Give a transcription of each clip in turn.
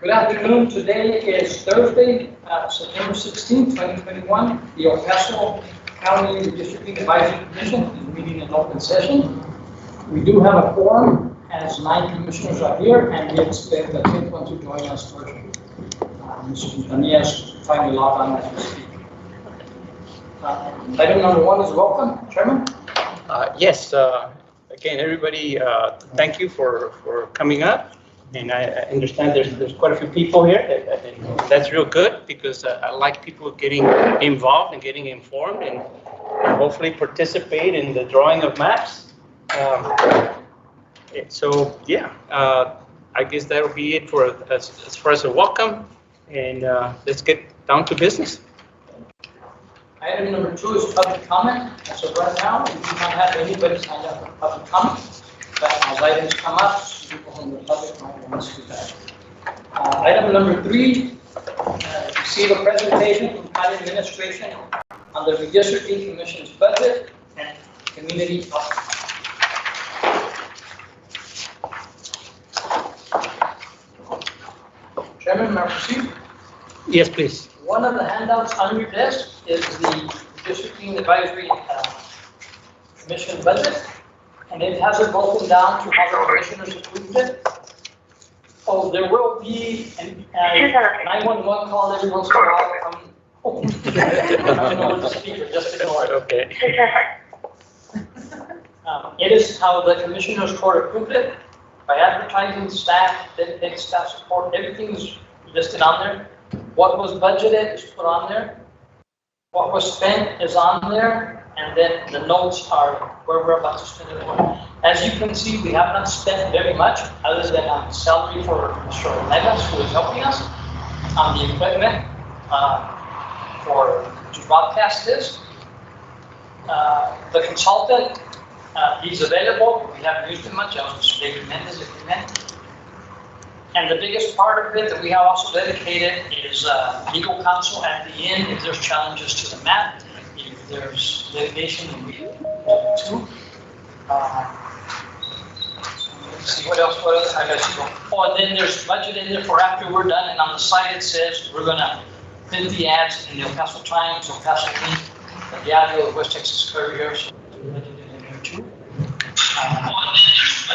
Good afternoon. Today is Thursday, September 16, 2021. The Paso County Redistricting Advisory Commission is meeting in open session. We do have a quorum, as 9 commissioners are here, and we expect the 10th one to join us first. Mr. Quintanilla is finally logged on as we speak. Item number 1 is welcome, Chairman. Yes. Again, everybody, thank you for coming up. And I understand there's quite a few people here. And that's real good because I like people getting involved and getting informed and hopefully participate in the drawing of maps. So yeah, I guess that'll be it for as far as a welcome. And let's get down to business. Item number 2 is public comment. As of right now, we do not have anybody signed up for public comment. But as items come up, people from the public might want to speak that. Item number 3, receive a presentation from County Administration on the Redistricting Commission's budget and community outreach. Chairman, may I proceed? Yes, please. One of the handouts on your desk is the Redistricting Advisory Commission budget, and it has it broken down to how the commissioners approved it. Oh, there will be a 911 call every once in a while from. Oh, I don't know the speaker, just ignore it. Okay. It is how the commissioners court approved it by advertising, staff, dedicated staff support. Everything is listed on there. What was budgeted is put on there. What was spent is on there, and then the notes are where we're about to spend it on. As you can see, we have not spent very much other than on salary for Mr. Megas, who is helping us on the equipment to broadcast this. The consultant, he's available. We haven't used him much. I was Mr. David Mendez, if you meant. And the biggest part of it that we have also dedicated is legal counsel at the end if there's challenges to the map, if there's litigation, we do too. Let's see what else. I guess. Oh, and then there's budget in there for after we're done, and on the side it says we're gonna print the ads in the El Paso Times, El Paso Link, the Diario, the West Texas Courier. So we're budgeted in there too.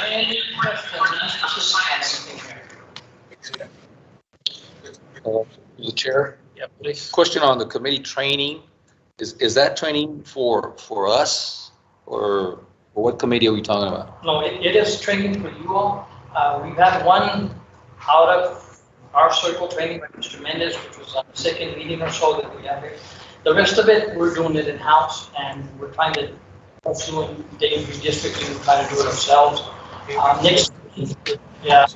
Any questions on anything here? The chair. Yep, please. Question on the committee training. Is that training for us or what committee are we talking about? No, it is training for you all. We've had one out of our circle training by Mr. Mendez, which was on the second meeting or so that we have here. The rest of it, we're doing it in-house, and we're trying to, pursuant daily redistricting, we try to do it ourselves. Next, yeah.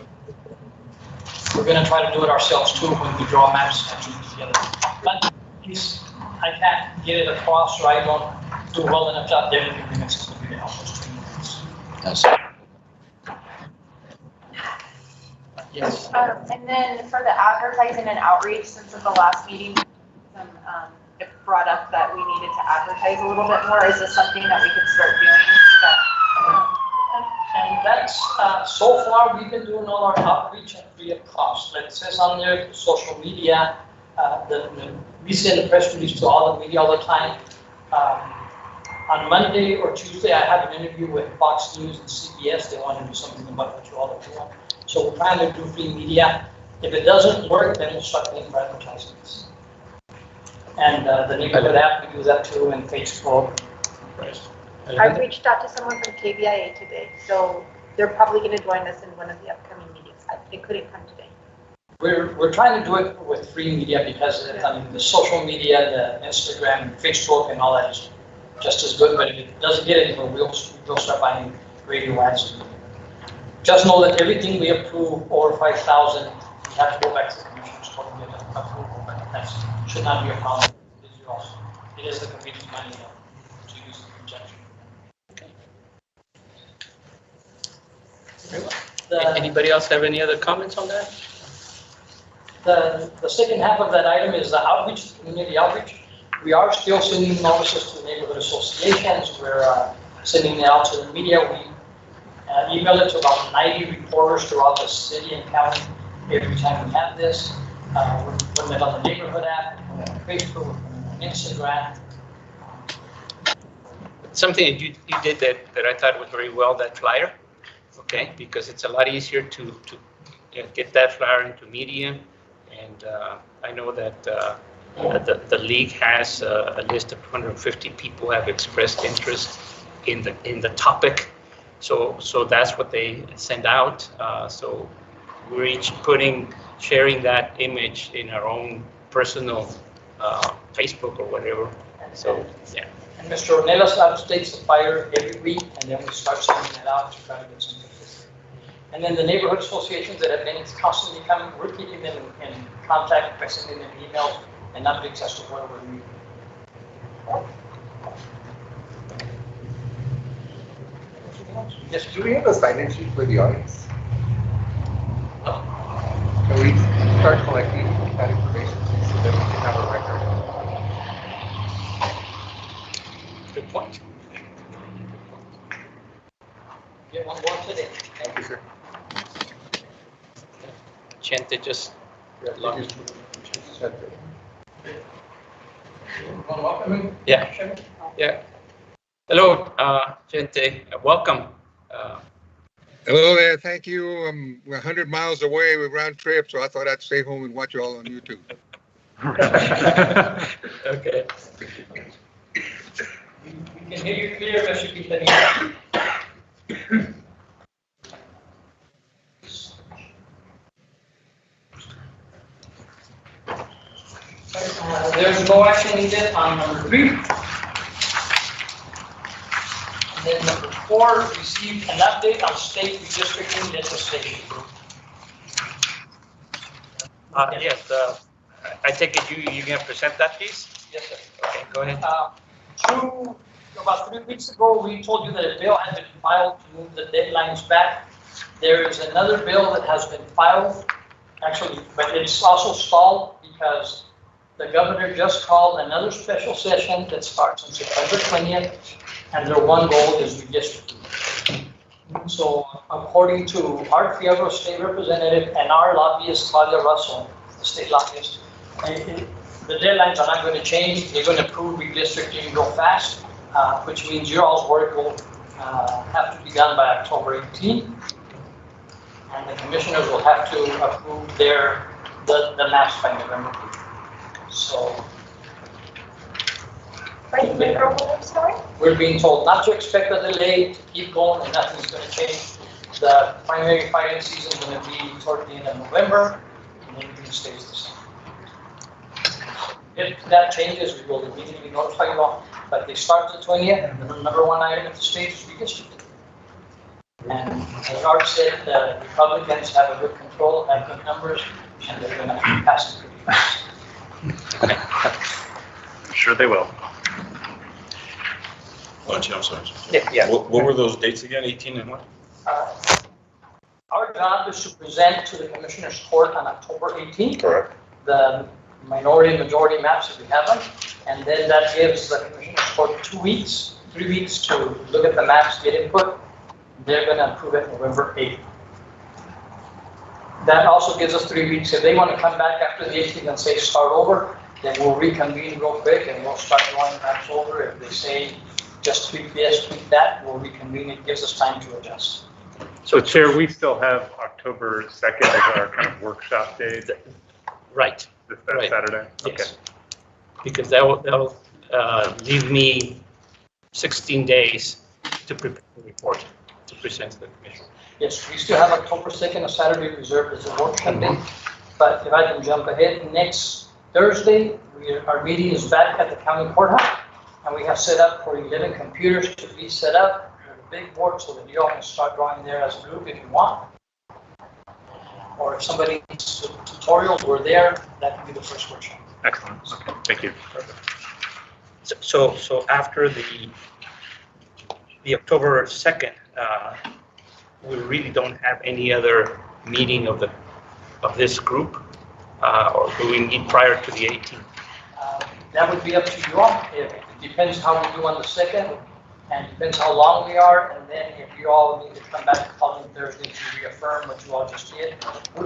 We're going to try to do it ourselves too when we draw maps together. But I can't get it across, or I don't do well enough job there to bring us to help us train this. Yes. Yes. And then for the advertising and outreach, since at the last meeting, it brought up that we needed to advertise a little bit more. Is this something that we could start doing? And that's, so far, we've been doing all our outreach at free of cost. Like it says on there, social media, we send a press release to all the media all the time. On Monday or Tuesday, I have an interview with Fox News and CBS. They want to do something about what you all are doing. So we're trying to do free media. If it doesn't work, then we'll start paying for advertisements. And the neighborhood app, we do that too, and Facebook. I reached out to someone from KBIA today, so they're probably going to join us in one of the upcoming meetings. They couldn't come today. We're trying to do it with free media because the social media, the Instagram, Facebook, and all that is just as good. But if it doesn't get anywhere, we'll start buying radio ads. Just know that everything we approve over 5,000, we have to go back to the commissioners court and get approval. But that should not be a problem. It is the committee's money to use the projection. Anybody else have any other comments on that? The second half of that item is the outreach, community outreach. We are still sending notices to neighborhood associations. We're sending it out to the media. We email it to about 90 reporters throughout the city and county. every time we have this. We're putting it on the neighborhood app, we're putting it on Facebook, we're putting it on Instagram. Something that you did that I thought was very well, that flyer, okay, because it's a lot easier to get that flyer into media. And I know that the league has a list of 250 people who have expressed interest in the topic. So that's what they send out. So we're each sharing that image in our own personal Facebook or whatever. So, yeah. And Mr. Ornelas updates the flyer every week, and then we start sending it out to try to get some interest. And then the neighborhood associations that have been constantly coming, we're keeping them in contact by sending them emails and updates as to where we're meeting. Yes, Do we have a sign-in sheet for the audience? Can we start collecting that information so that we can have a record? Good point. Get one more today. Thank you, sir. Chente just logged. Welcome. Yeah. Yeah. Hello, Chente. Welcome. Hello there, thank you. We're 100 miles away with round trip, so I thought I'd stay home and watch you all on YouTube. Okay. We can hear you clear, but you keep the There's no action needed on number 3. And then number 4, receive an update on state redistricting legislation. Yes, I take it you're going to present that piece? Yes, sir. Okay, go ahead. About 3 weeks ago, we told you that a bill had been filed to move the deadlines back. There is another bill that has been filed, actually, but it's also stalled because the governor just called another special session that starts on September 20th, and their one goal is redistricting. So according to Art Fierro, state representative, and our lobbyist, Claudia Russell, the state lobbyist, the deadlines are not going to change. They're going to approve redistricting real fast, which means your all's work will have to be done by October 18. And the commissioners will have to approve the maps by November 8. So we're being told not to expect a delay, to keep going, and nothing's going to change. The primary fighting season is going to be toward the end of November, and everything stays the same. If that changes, we will immediately notify you all. But they start the 20th, and the number one item at the state is redistricting. And as Art said, the Republicans have a good control, have good numbers, and they're going to pass it pretty fast. Sure they will. I'm sorry. Yeah. What were those dates again? 18 and what? Our job is to present to the Commissioner's Court on October 18th. Correct. The minority and majority maps if we have them, and then that gives the Commissioner's Court 2 weeks, 3 weeks to look at the maps, get input. They're going to approve it November 8th. That also gives us 3 weeks. If they want to come back after the 18th and say start over, then we'll reconvene real quick and we'll start going maps over. If they say just tweak this, tweak that, we'll reconvene. It gives us time to adjust. So Chair, we still have October 2nd as our kind of workshop day. Right. This Saturday? Okay. Yes. Because that'll leave me 16 days to prepare the report to present to the Commission. Yes, we still have October 2nd, a Saturday reserved as a workshop day. But if I can jump ahead, next Thursday, our meeting is back at the county courthouse. And we have set up for 11 computers to be set up with a big board so that you all can start drawing there as a group if you want. Or if somebody needs tutorials, we're there. That can be the first workshop. Excellent. Okay. Thank you. So after the October 2nd, we really don't have any other meeting of this group, or do we meet prior to the 18th? That would be up to you all. It depends how we do on the 2nd. and depends how long we are, and then if you all need to come back the following Thursday to reaffirm what you all just did.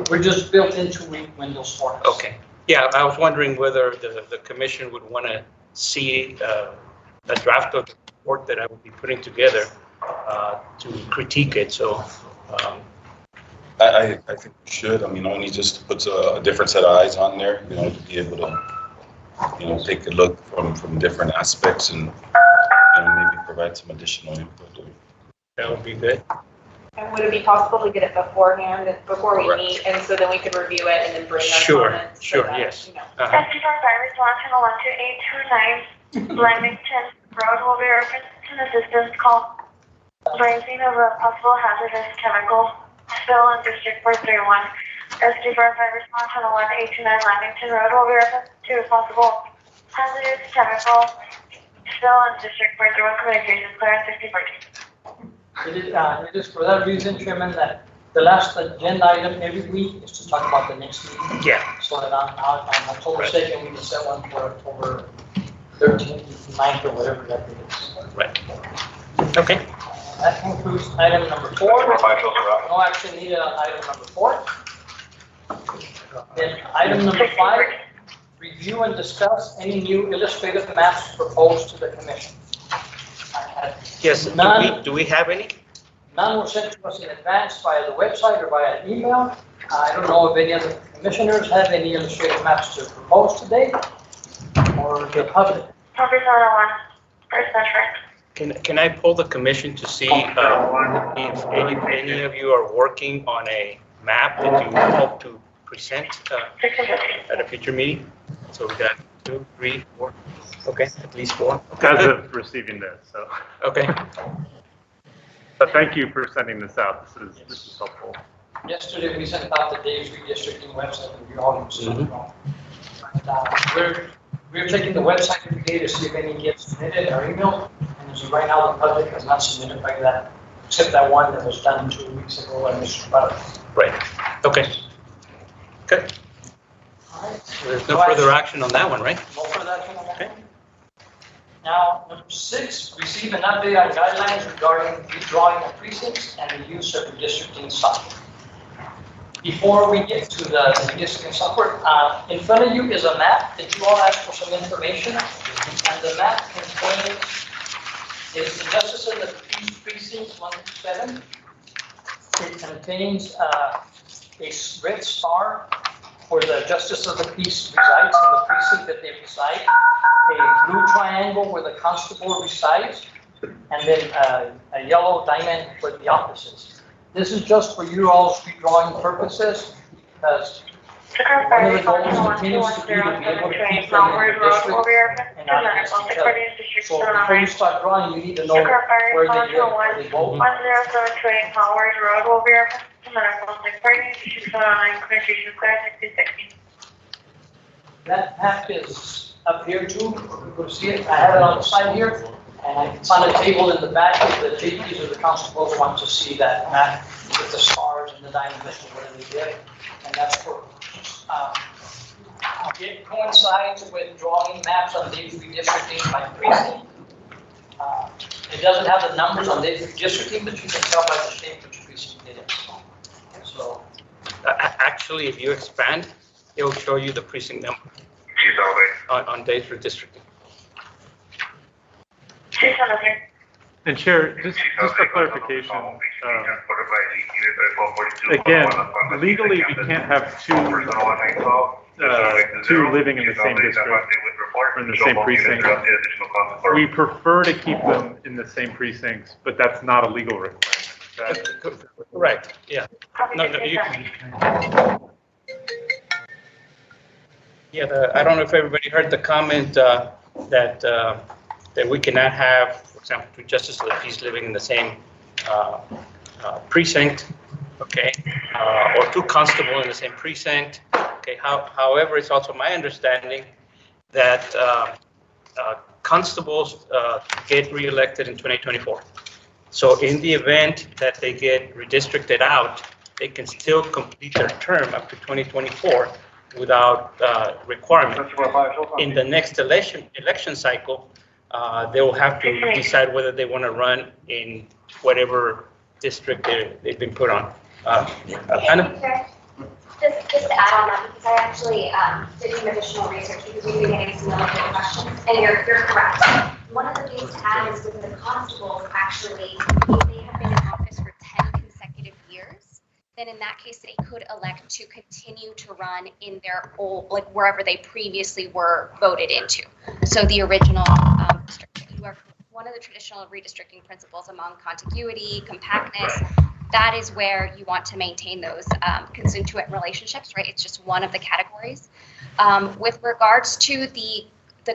We're just built into week windows for us. Okay. Yeah, I was wondering whether the commission would want to see a draft of the report that I will be putting together to critique it. So I think we should. I mean, only just puts a different set of eyes on there, you know, to be able to, you know, take a look from different aspects and, you know, maybe provide some additional input. that would be good. And would it be possible to get it beforehand, before we Correct. meet, and so then we could review it and then bring our Sure, comments? so sure, that, yes. you know. Uh-huh. SC-5 response channel 12829, Lamington Road will be referenced an assistance call. Raising of a possible hazardous chemical spill in District 431. SC-5 response channel 1829, Lamington Road will be referenced to a possible hazardous chemical spill in District 431. Communications clear at 6040. It is for that reason, Chairman, that the last agenda item every week is to talk about the next meeting. Yeah. So that on October 2nd, we can set one for October 13th, 9th, or whatever that is. Right. Okay. That concludes item number 4. No action needed on item number 4. Then item number 5, review and discuss any new illustrative maps proposed to the commission. Yes. None. Do we have any? None were sent to us in advance via the website or via email. I don't know if any other commissioners have any illustrative maps to propose today or the public. Property owner 1, first metric. Can I pull the commission to see if any of you are working on a map that you hope to present at a future meeting? So we got 2, 3, 4. Okay, at least 4. As of receiving this, so. Okay. But thank you for sending this out. This is helpful. Yesterday, we sent out the Dave's Redistricting website and we all used it. We're checking the website every day to see if any gets submitted or emailed. And as of right now, the public has not submitted by that, except that one that was done 2 weeks ago and Mr. Butler. Right. Okay. Good. All right. So there's no further action on that one, right? No further action on that. Okay. Now, number 6, receive an update on guidelines regarding redrawing of precincts and the use of redistricting software. Before we get to the redistricting software, in front of you is a map that you all asked for some information. And the map contains the justices of the peace precincts 1 through 7. It contains a red star where the justice of the peace resides in the precinct that they reside, a blue triangle where the constable resides, and then a yellow diamond where the office is. This is just for you all's redrawing purposes, because one of the goals continues to be able to keep them in the district and not against each other. So before you start drawing, you need to know where they live, where they vote. 10728 Howard Road will be referenced to medical secretary, District 109, communications clear 6060. That map is up here too, you can see it, I have it on the side here, and it's on a table in the back if the JPs or the constables want to see that map with the stars and the diamonds and where they live, and that's for, it coincides with drawing maps on Dave's redistricting by precinct. It doesn't have the numbers on Dave's redistricting, but you can tell by the shape which precinct it is. So. Actually, if you expand, it will show you the precinct number on Dave's redistricting. And Chair, just for clarification, again, legally, we can't have two living in the same district or in the same precinct. We prefer to keep them in the same precincts, but that's not a legal requirement. Correct, yeah. No, you can. Yeah, I don't know if everybody heard the comment that we cannot have, for example, 2 justices of the peace living in the same precinct, okay, or 2 constables in the same precinct, okay. However, it's also my understanding that constables get reelected in 2024. So in the event that they get redistricted out, they can still complete their term up to 2024 without requirement. In the next election cycle, they will have to decide whether they want to run in whatever district they've been put on. Anna? Just to add on that, because I actually did some additional research because we've been getting some really good questions, and you're correct. One of the things to add is with the constables, actually, if they have been in office for 10 consecutive years, then in that case, they could elect to continue to run in their old, like wherever they previously were voted into. So the original district, one of the traditional redistricting principles among contiguity, compactness, that is where you want to maintain those constituent relationships, right? It's just one of the categories. With regards to the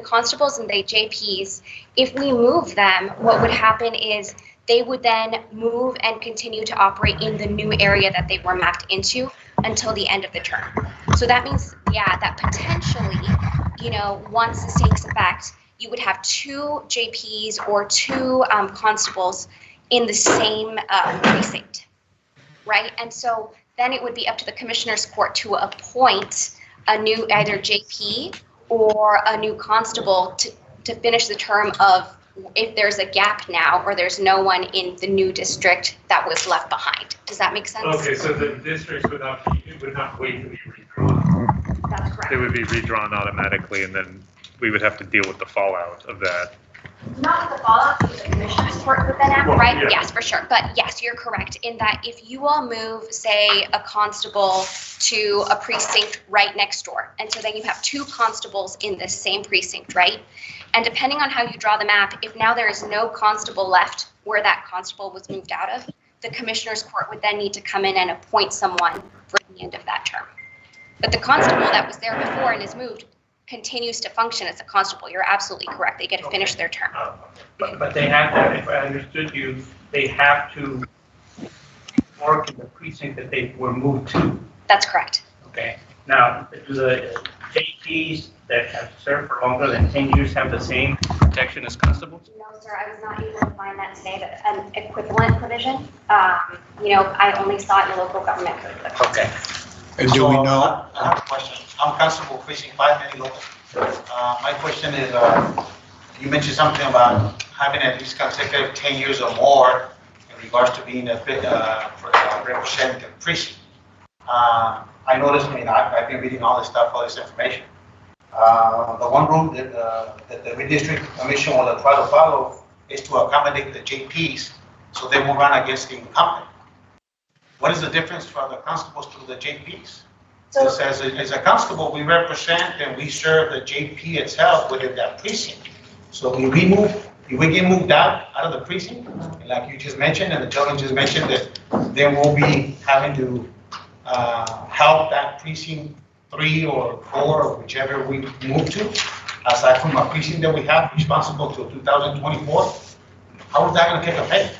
constables and the JPs, if we move them, what would happen is they would then move and continue to operate in the new area that they were mapped into until the end of the term. So that means, yeah, that potentially, you know, once this takes effect, you would have 2 JPs or 2 constables in the same precinct, right? And so then it would be up to the Commissioner's Court to appoint a new either JP or a new constable to finish the term of if there's a gap now or there's no one in the new district that was left behind. Does that make sense? Okay, so the districts would not wait to be redrawn. That's correct. They would be redrawn automatically, and then we would have to deal with the fallout of that. Not the fallout, because the Commissioner's Court would then act, right? Yeah. Yes, for sure. But yes, you're correct in that if you all move, say, a constable to a precinct right next door, and so then you have 2 constables in the same precinct, right? And depending on how you draw the map, if now there is no constable left where that constable was moved out of, the Commissioner's Court would then need to come in and appoint someone for the end of that term. But the constable that was there before and is moved continues to function as a constable. You're absolutely correct. They get to finish their term. But they have to, if I understood you, they have to work in the precinct that they were moved to. That's correct. Okay. Now, do the JPs that have served for longer than 10 years have the same protection as constables? No, sir, I was not able to find that today, but an equivalent provision. You know, I only saw it in the local government code. Okay. And do we know? I have a question. I'm Constable Precinct 5, Manny Lopez. My question is, you mentioned something about having at least consecutive 10 years or more in regards to being a representative precinct. I noticed, I mean, I've been reading all this stuff, all this information. The one rule that the Redistricting Commission will try to follow is to accommodate the JPs so they won't run against the incumbent. What is the difference for the constables to the JPs? So it says, as a constable, we represent and we serve the JP itself within that precinct. So if we get moved out of the precinct, like you just mentioned, and the gentleman just mentioned that then we'll be having to help that precinct 3 or 4 or whichever we move to, aside from a precinct that we have responsible till 2024. How is that going to take effect?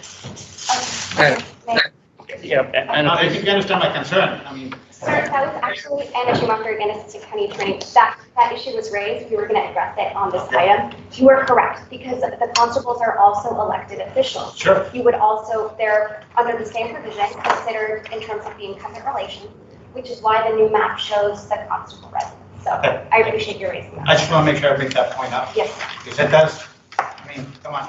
Yeah, and I think you understand my concern. I mean, Sir, that was actually Anna Schumacher, again, Assistant County Attorney. That issue was raised. We were going to address it on this item. You are correct, because the constables are also elected officials. Sure. You would also, they're under the same provision, considered in terms of the incumbent relation, which is why the new map shows the constable residence. So okay. I appreciate you raising that. I just want to make sure I bring that point up. Yes, sir. Because it does, I mean, come on.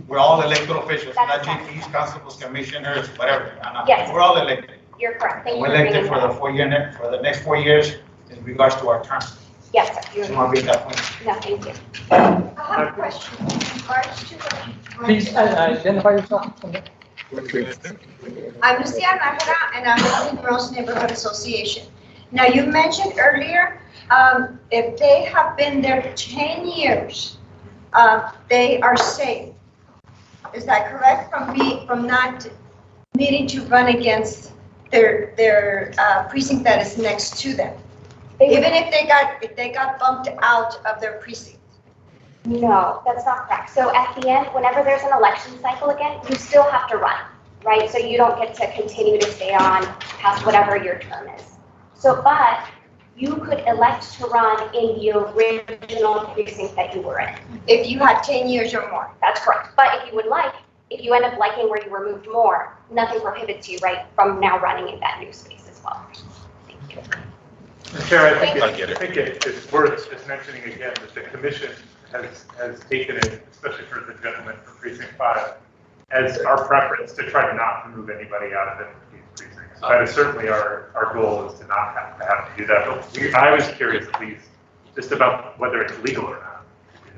We're all elected officials, not That's correct. JPs, constables, commissioners, whatever. Yes. We're all elected. You're correct. Thank you We're for elected bringing for that the up. for the next 4 years in regards to our term. Yes, sir. Just want to bring that point. No, thank you. I have a question in regards to the. Please identify yourself. I'm Lucia Nájera, and I'm with the Rose Neighborhood Association. Now, you mentioned earlier, if they have been there 10 years, they are safe. Is that correct? From not needing to run against their precinct that is next to them, even if they got bumped out of their precinct. No, that's not correct. So at the end, whenever there's an election cycle again, you still have to run, right? So you don't get to continue to stay on past whatever your term is. So, but you could elect to run in the original precinct that you were in. If you had 10 years or more. That's correct. But if you would like, if you end up liking where you were moved more, nothing prohibits you, right, from now running in that new space as well. Thank you. Chair, I think I get it. it's worth just mentioning again that the commission has taken it, especially for the gentleman from precinct 5, as our preference to try to not to move anybody out of these precincts. That is certainly our goal, is to not have to do that. But I was curious, at least, just about whether it's legal or not.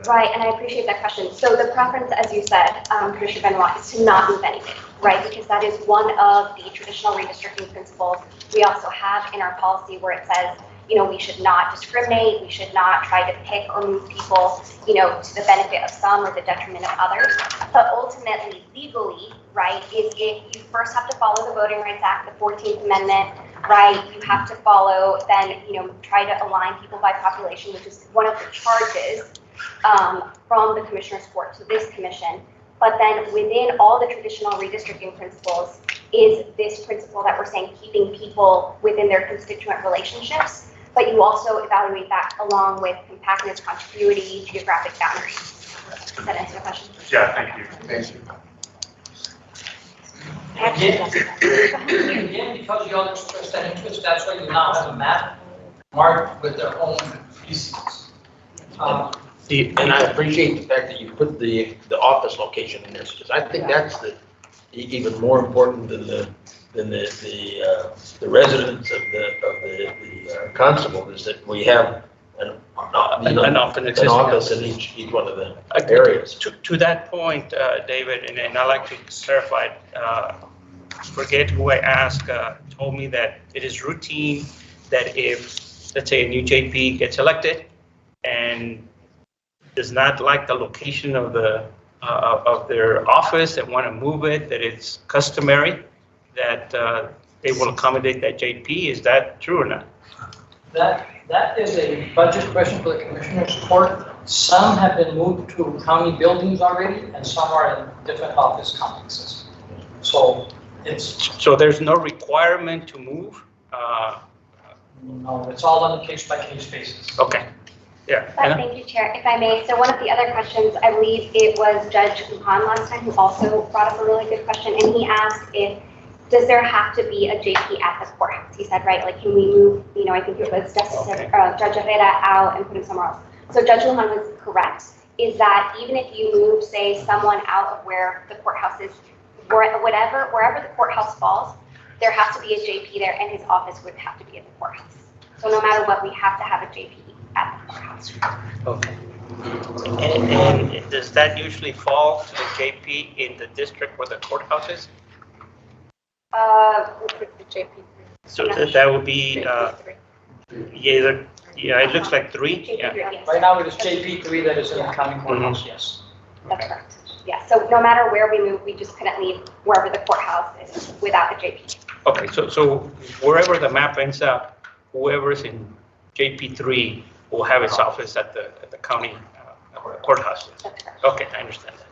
Right, and I appreciate that question. So the preference, as you said, Commissioner Benoit, is to not move anything, right? Because that is one of the traditional redistricting principles. We also have in our policy where it says, you know, we should not discriminate, we should not try to pick or move people, you know, to the benefit of some or the detriment of others. But ultimately, legally, right, is if you first have to follow the Voting Rights Act, the 14th Amendment, right, you have to follow, then, you know, try to align people by population, which is one of the charges from the Commissioner's Court to this commission. But then within all the traditional redistricting principles is this principle that we're saying keeping people within their constituent relationships, but you also evaluate that along with compactness, contiguity, geographic boundaries. Does that answer your question? Yeah, thank you. Thank you. Again, because you all expressed that interest, that's why you now have a map marked with their own precincts. And I appreciate the fact that you put the office location in this, because I think that's even more important than the residents of the constable, is that we have an office in each one of the areas. To that point, David, and I like to clarify, forget who I asked, told me that it is routine that if, let's say, a new JP gets elected and does not like the location of their office and want to move it, that it's customary that they will accommodate that JP. Is that true or not? That is a budget question for the Commissioner's Court. Some have been moved to county buildings already, and some are in different office complexes. So there's no requirement to move? No, it's all on a case-by-case basis. Okay. Yeah. Thank you, Chair. If I may, so one of the other questions, I believe it was Judge Lujan last time who also brought up a really good question, and he asked does there have to be a JP at the courthouse? He said, right, like, can we move, you know, I think it was Judge Herrera out and put him somewhere else. So Judge Lujan was correct, is that even if you move, say, someone out of where the courthouse is, wherever the courthouse falls, there has to be a JP there, and his office would have to be at the courthouse. So no matter what, we have to have a JP at the courthouse. Okay. And does that usually fall to the JP in the district where the courthouse is? The JP. So that would be it looks like 3. Yeah. Right now it is JP3 that is in the county courthouse, yes. That's correct. Yeah, so no matter where we move, we just couldn't leave wherever the courthouse is without a JP. Okay, so wherever the map ends up, whoever's in JP3 will have its office at the county courthouse. Okay, I understand that.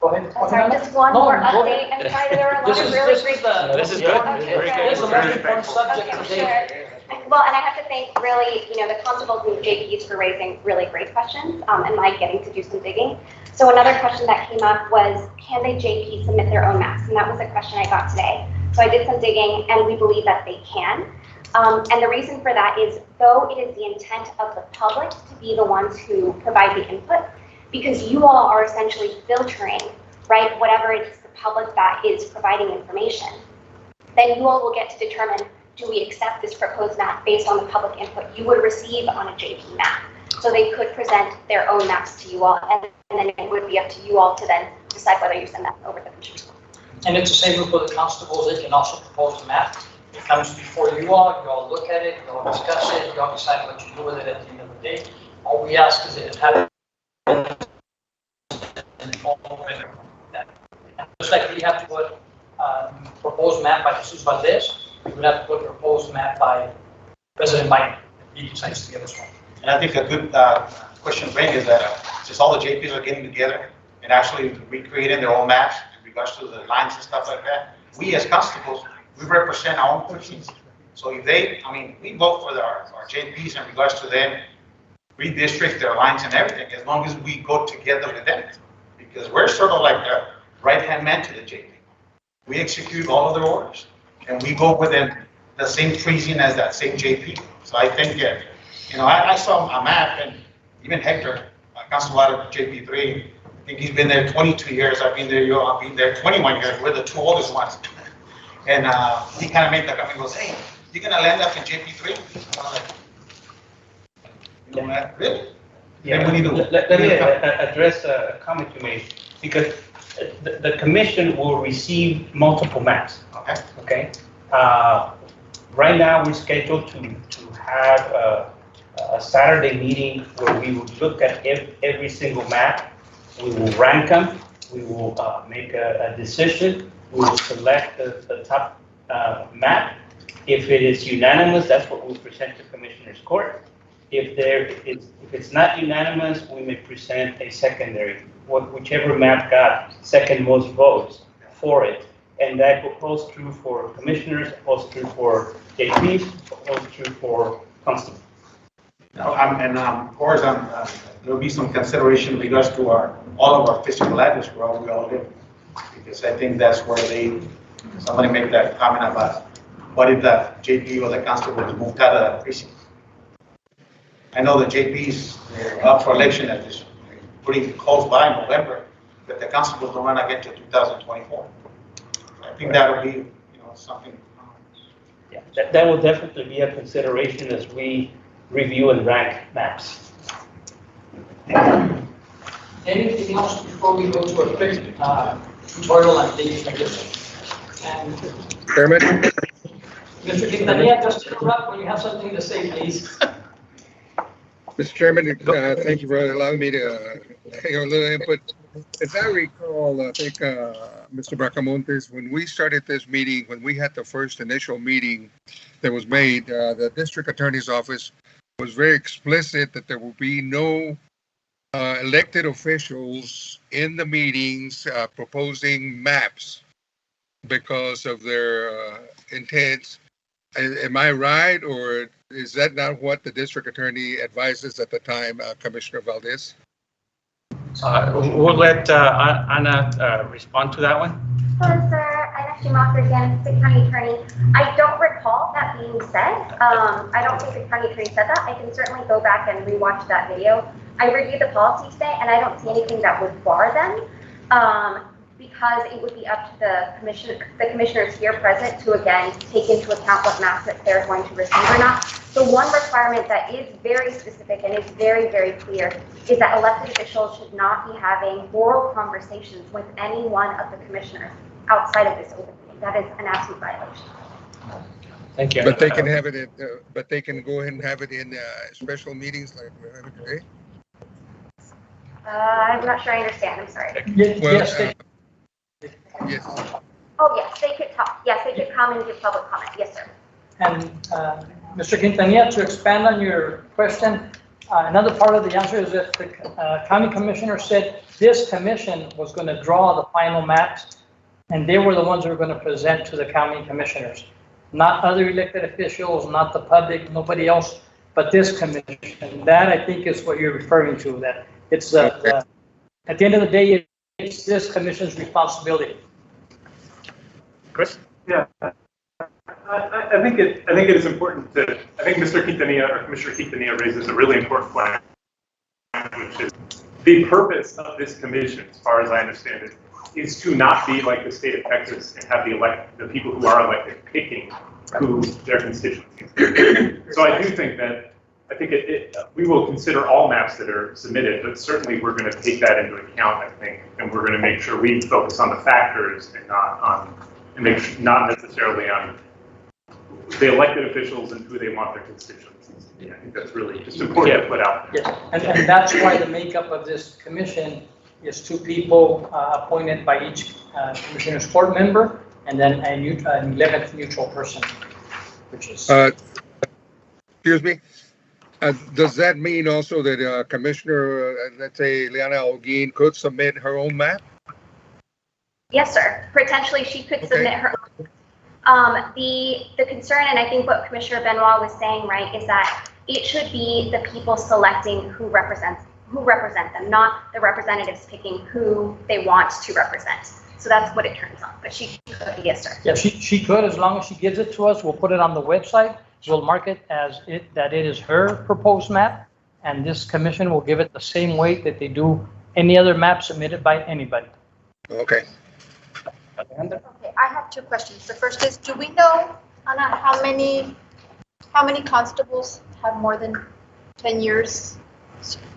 Go ahead. Sorry, just one more update. I'm sorry, there were a lot of really great. This is good. This is very good. This is a very important subject today. Well, and I have to thank really, you know, the constables and JPs for raising really great questions and Mike getting to do some digging. So another question that came up was, can the JP submit their own maps? And that was a question I got today. So I did some digging, and we believe that they can. And the reason for that is, though it is the intent of the public to be the ones who provide the input, because you all are essentially filtering, right, whatever it is the public that is providing information, then you all will get to determine, do we accept this proposed map based on the public input you would receive on a JP map? So they could present their own maps to you all, and then it would be up to you all to then decide whether you send that over the Commissioner's Court. And it's the same for the constables. They can also propose a map. It comes before you all look at it, you all discuss it, you all decide what you do with it at the end of the day. All we ask is that it happens. Just like we have to put proposed map by Jesus Valdez, we would have to put proposed map by President Biden. He decides to give us one. And I think a good question to bring is that since all the JPs are getting together and actually recreating their own maps in regards to the lines and stuff like that, we as constables, we represent our own persons. So if they, I mean, we vote for our JPs in regards to them redistrict their lines and everything, as long as we go together with them. Because we're sort of like the right-hand man to the JP. We execute all of their orders, and we go within the same treason as that same JP. So I think You know, I saw a map, and even Hector, Council out of JP3, I think he's been there 22 years. I've been there 21 years. We're the two oldest ones. And he kind of made that comment, goes, hey, you're gonna land up in JP3? I'm like, you know that, really? Yeah, Then we need to- let me address a comment you made, because the commission will receive multiple maps. Okay. Right now, we're scheduled to have a Saturday meeting where we will look at every single map. We will rank them. We will make a decision. We will select the top map. If it is unanimous, that's what we'll present to Commissioner's Court. If it's not unanimous, we may present a secondary, whichever map got second most votes for it. And that holds true for commissioners, holds true for JPs, holds true for constables. Of course, there'll be some consideration in regards to all of our physical address where we all live. Because I think that's where somebody made that comment about what if the JP or the constable is moved out of that precinct. I know the JPs are up for election at this pretty close by November, but the constables don't run again to 2024. I think that'll be, something. Yeah, that will definitely be a consideration as we review and rank maps. Anything else before we go to a quick tutorial on dating and Chairman? Mr. Quintanilla, just interrupt when you have something to say, please. Mr. Chairman, thank you for allowing me to take a little input. As I recall, I think Mr. Bracamontes, when we started this meeting, when we had the first initial meeting that was made, the district attorney's office was very explicit that there will be no elected officials in the meetings proposing maps because of their intents. Am I right, or is that not what the district attorney advises at the time, Commissioner Valdez? We'll let Anna respond to that one. Hello, sir. I'm actually Mofford again, State County Attorney. I don't recall that being said. I don't think the county attorney said that. I can certainly go back and rewatch that video. I reviewed the policy today, and I don't see anything that would bar them, because it would be up to the commissioners here present to, again, take into account what maps that they're going to receive or not. The one requirement that is very specific and is very, very clear is that elected officials should not be having oral conversations with any one of the commissioners outside of this open meeting. That is an absolute violation. Thank you. But they can have it but they can go ahead and have it in special meetings like we're having today? I'm not sure I understand. I'm sorry. Well, yes. Oh, yes, they could talk. Yes, they could come and give public comment. Yes, sir. And Mr. Quintanilla, to expand on your question, another part of the answer is that the county commissioner said this commission was going to draw the final maps, and they were the ones who were going to present to the county commissioners, not other elected officials, not the public, nobody else, but this commission. That, I think, is what you're referring to, that it's at the end of the day, it's this commission's responsibility. Chris? Yeah. I think it is important to, I think Mr. Quintanilla or Commissioner Quintanilla raises a really important point, which is the purpose of this commission, as far as I understand it, is to not be like the state of Texas and have the people who are elected picking who their constituencies. So I do think that, we will consider all maps that are submitted, but certainly we're going to take that into account, I think, and we're going to make sure we focus on the factors and not necessarily on the elected officials and who they want their constituencies. Yeah, I think that's really just important to put out there. Yes, and that's why the makeup of this commission is 2 people appointed by each commissioner's court member, and then an 11th neutral person, which is. Excuse me. Does that mean also that Commissioner, let's say Liana Holguin, could submit her own map? Yes, sir. Potentially, she could submit her own. The concern, and I think what Commissioner Benoit was saying, right, is that it should be the people selecting who represent them, not the representatives picking who they want to represent. So that's what it turns on. But she could, yes, sir. Yeah, she could, as long as she gives it to us. We'll put it on the website. We'll mark it as that it is her proposed map, and this commission will give it the same weight that they do any other map submitted by anybody. Okay. Alejandra? Okay, I have two questions. The first is, do we know, Ana, how many constables have more than 10 years?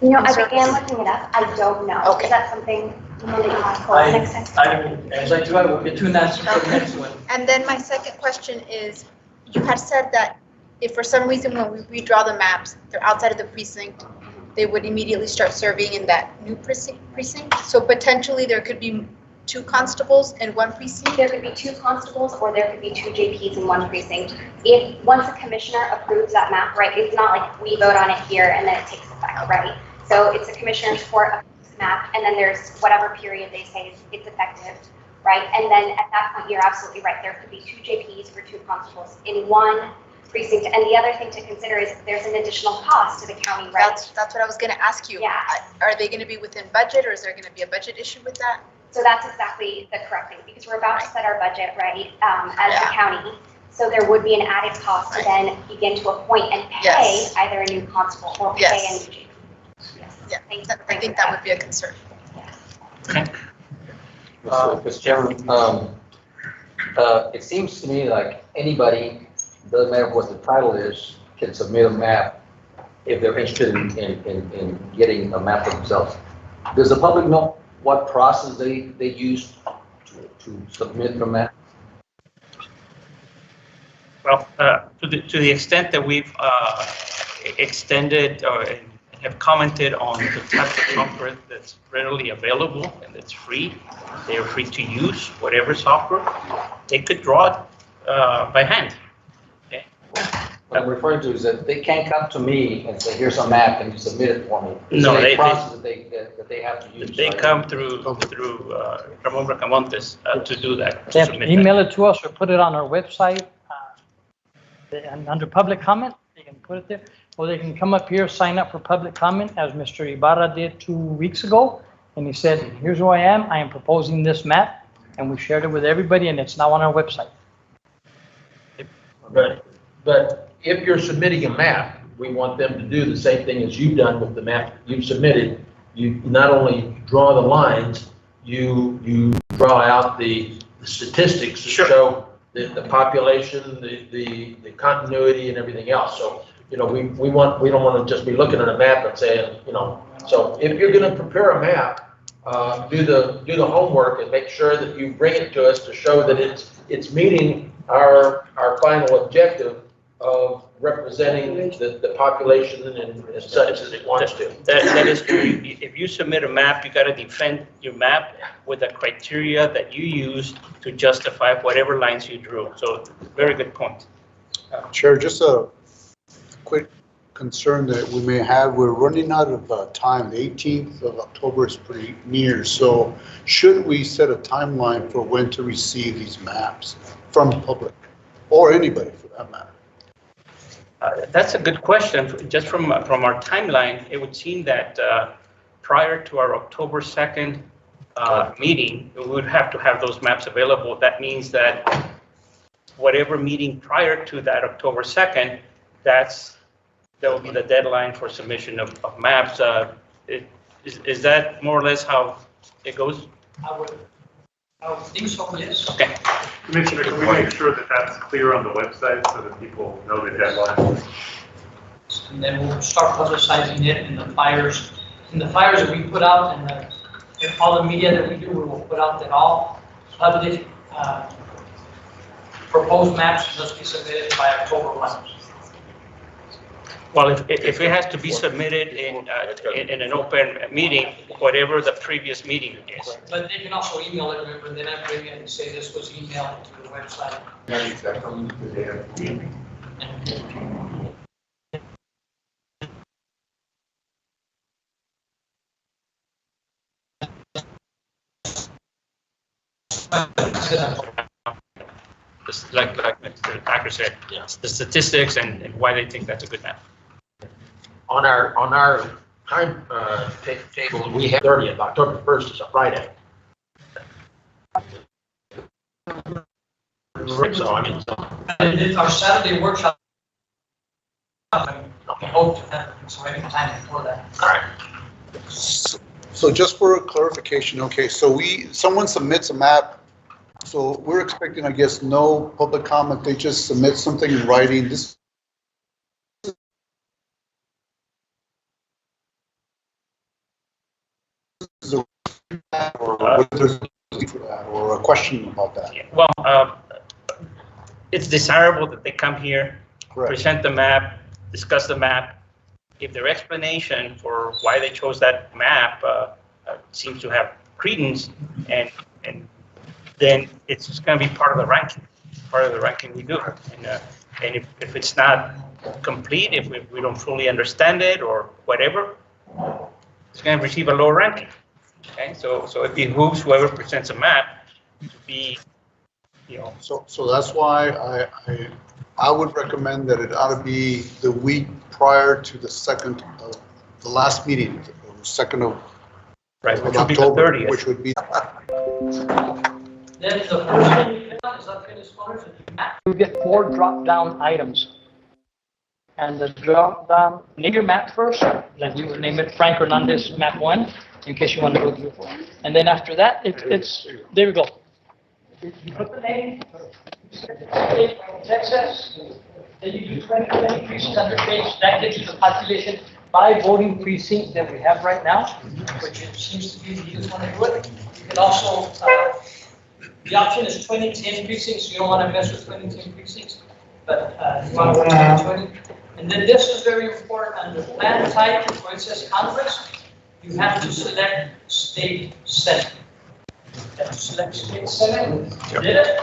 You know, I began looking it up. I don't know. Okay. Is that something you want to pull next time? As I do, I will get you an answer for the next one. And then my second question is, you had said that if for some reason when we redraw the maps, they're outside of the precinct, they would immediately start serving in that new precinct. So potentially there could be 2 constables in 1 precinct? There could be 2 constables or there could be 2 JPs in 1 precinct. If, once a commissioner approves that map, right, it's not like we vote on it here and then it takes effect, right? So it's a commissioner's court approves the map and then there's whatever period they say it's effective, right? And then at that point, you're absolutely right. There could be 2 JPs or 2 constables in 1 precinct. And the other thing to consider is there's an additional cost to the county, right? That's what I was going to ask you. Yeah. Are they going to be within budget or is there going to be a budget issue with that? So that's exactly the correct thing, because we're about to set our budget, right, as a county. So there would be an added cost to then begin to appoint and pay either a new constable or pay a new chief. Yeah, I think that would be a concern. Mr. Chairman, it seems to me like anybody, doesn't matter what the title is, can submit a map if they're interested in getting a map for themselves. Does the public know what process they use to submit the map? Well, to the extent that we've extended or have commented on the type of software that's readily available and that's free, they are free to use whatever software. They could draw it by hand. Okay. What I'm referring to is that they can't come to me and say, here's a map and you submit it for me. No, it's a process that they have to use. They come through Ramon Bracamontes to do that. They have to email it to us or put it on our website. And under public comment, they can put it there. Or they can come up here, sign up for public comment, as Mr. Ibarra did 2 weeks ago. And he said, here's who I am proposing this map. And we shared it with everybody and it's now on our website. But if you're submitting a map, we want them to do the same thing as you've done with the map you've submitted. You not only draw the lines, you draw out the statistics to show the population, the continuity and everything else. So, you know, we don't want to just be looking at a map and saying, you know, so if you're going to prepare a map, do the homework and make sure that you bring it to us to show that it's meeting our final objective of representing the population and such as it wants to. That is true. If you submit a map, you got to defend your map with the criteria that you use to justify whatever lines you drew. So, very good point. Chair, just a quick concern that we may have. We're running out of time. The 18th of October is pretty near. So should we set a timeline for when to receive these maps from the public or anybody for that matter? That's a good question. Just from our timeline, it would seem that prior to our October 2nd meeting, we would have to have those maps available. That means that whatever meeting prior to that October 2nd, that will be the deadline for submission of maps. Is that more or less how it goes? I would think so, yes. Okay. Commissioner, can we make sure that that's clear on the website so that people know the deadline? And then we'll start publicizing it in the flyers. In the flyers that we put out and all the media that we do, we will put out that all public proposed maps must be submitted by October 1. Well, if it has to be submitted in an open meeting, whatever the previous meeting is. But they can also email it, remember, then I bring it and say this was emailed to the website. Just like Mr. Thacker said, the statistics and why they think that's a good map. On our time table, we have 30th, October 1st is a Friday. So, I mean, Our Saturday workshop We hope to have so anytime before that. All right. So just for clarification, okay, so someone submits a map, so we're expecting, I guess, no public comment, they just submit something in writing, this is a, or a question about that. Well, it's desirable that they come here, Correct. present the map, discuss the map. If their explanation for why they chose that map seems to have credence, and then it's just going to be part of the ranking we do. And if it's not complete, if we don't fully understand it or whatever, it's going to receive a lower ranking. Okay, so it behooves whoever presents a map to be, So that's why I would recommend that it ought to be the week prior to the last meeting, the 2nd of right, which of would be the October, 30th. which would be. Then the first thing you get on is that finished colors and the map. You get 4 drop-down items. And the drop-down, name your map first, like you would name it Frank Hernandez Map 1, in case you want to go through. And then after that, it's there we go. You put the name, Texas, then you do 20 precincts under page, that gives you the population by voting precinct that we have right now, which it seems to be the easiest one to do it. You can also, the option is 2010 precincts, you don't want to mess with 2010 precincts, but you want to go 2020. And then this is very important, under plan type, where it says Congress, you have to select state senate. You have to select state senate, you did it.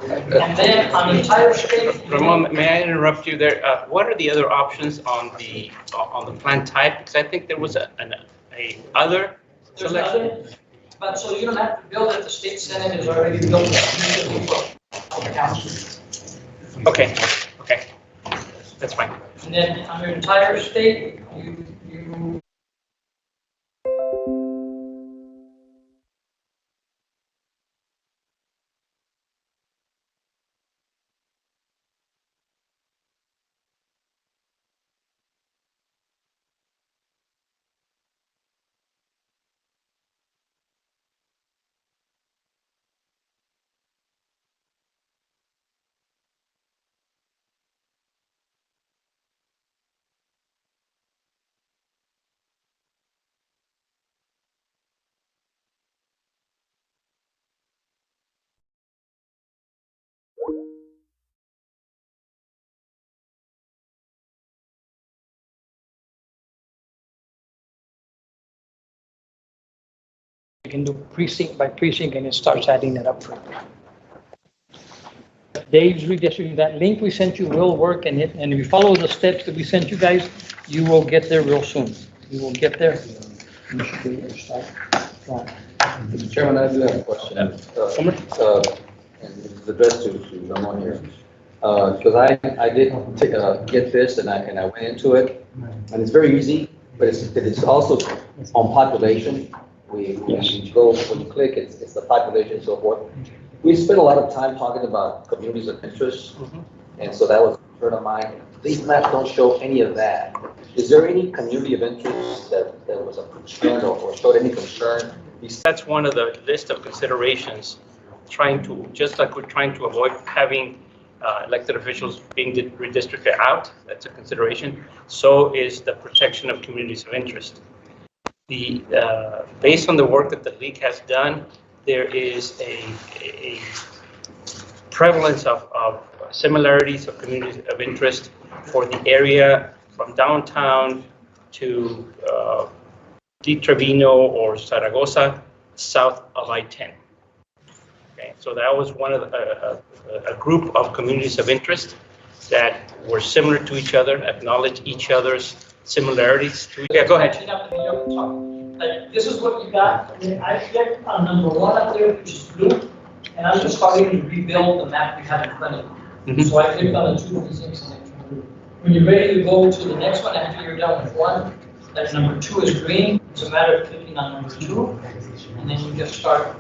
And then on the entire state. Ramon, may I interrupt you there? What are the other options on the plan type? Because I think there was a other selection. But so you don't have to build it, the state senate is already built. Okay, that's fine. And then on your entire state, you can do precinct by precinct and it starts adding it up for you. Dave's redistricting, that link we sent you will work, and if you follow the steps that we sent you guys, you will get there real soon. You will get there. You should be able to start. Mr. Chairman, I do have a question. And it's addressed to Ramon here. Because I did get this and I went into it, and it's very easy, but it's also on population. We go, when you click, it's the population and so forth. We spent a lot of time talking about communities of interest, and so that was a concern of mine. These maps don't show any of that. Is there any community of interest that was a concern or showed any concern? That's one of the list of considerations, just like we're trying to avoid having elected officials being redistricted out, that's a consideration. So is the protection of communities of interest. Based on the work that the league has done, there is a prevalence of similarities of communities of interest for the area from downtown to Di Trevino or Zaragoza, south of I-10. Okay, so that was one of a group of communities of interest that were similar to each other, acknowledge each other's similarities. Yeah, go ahead. Like, this is what you got. I mean, I clicked on number 1 up there, which is blue, and I'm just starting to rebuild the map we have in front of you. So I clicked on the 2 precincts and then blue. When you're ready to go to the next one, after you're done with 1, that number 2 is green. It's a matter of clicking on number 2, and then you just start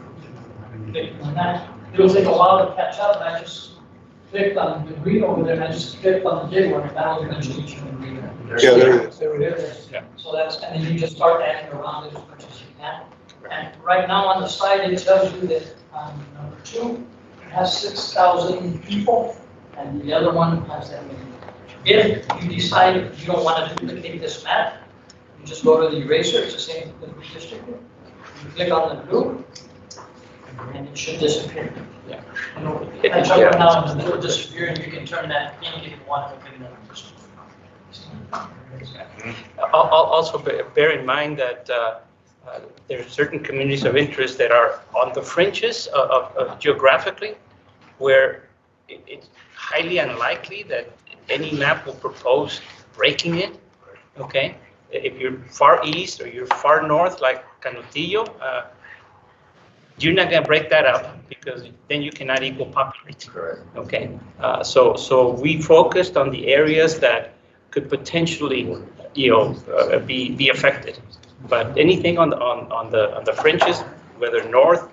clicking on that. It'll take a while to catch up, and I just clicked on the green over there, and I just clicked on the big one, and that was gonna change the green. Yeah, there it is. There it is. Yeah. So that's, and then you just start adding around it as much as you can. And right now on the slide, it tells you that number 2, it has 6,000 people, and the other one has that many. If you decide you don't want to duplicate this map, you just go to the eraser, it's the same with redistricting. You click on the blue, and it should disappear. Yeah. I check it now, and it will disappear, and you can turn that pink if you want to put it in. Also, bear in mind that there are certain communities of interest that are on the fringes of geographically, where it's highly unlikely that any map will propose breaking it, okay? If you're far east or you're far north, like Canutillo, you're not gonna break that up because then you cannot equal populate, okay? So we focused on the areas that could potentially, be affected. But anything on the fringes, whether north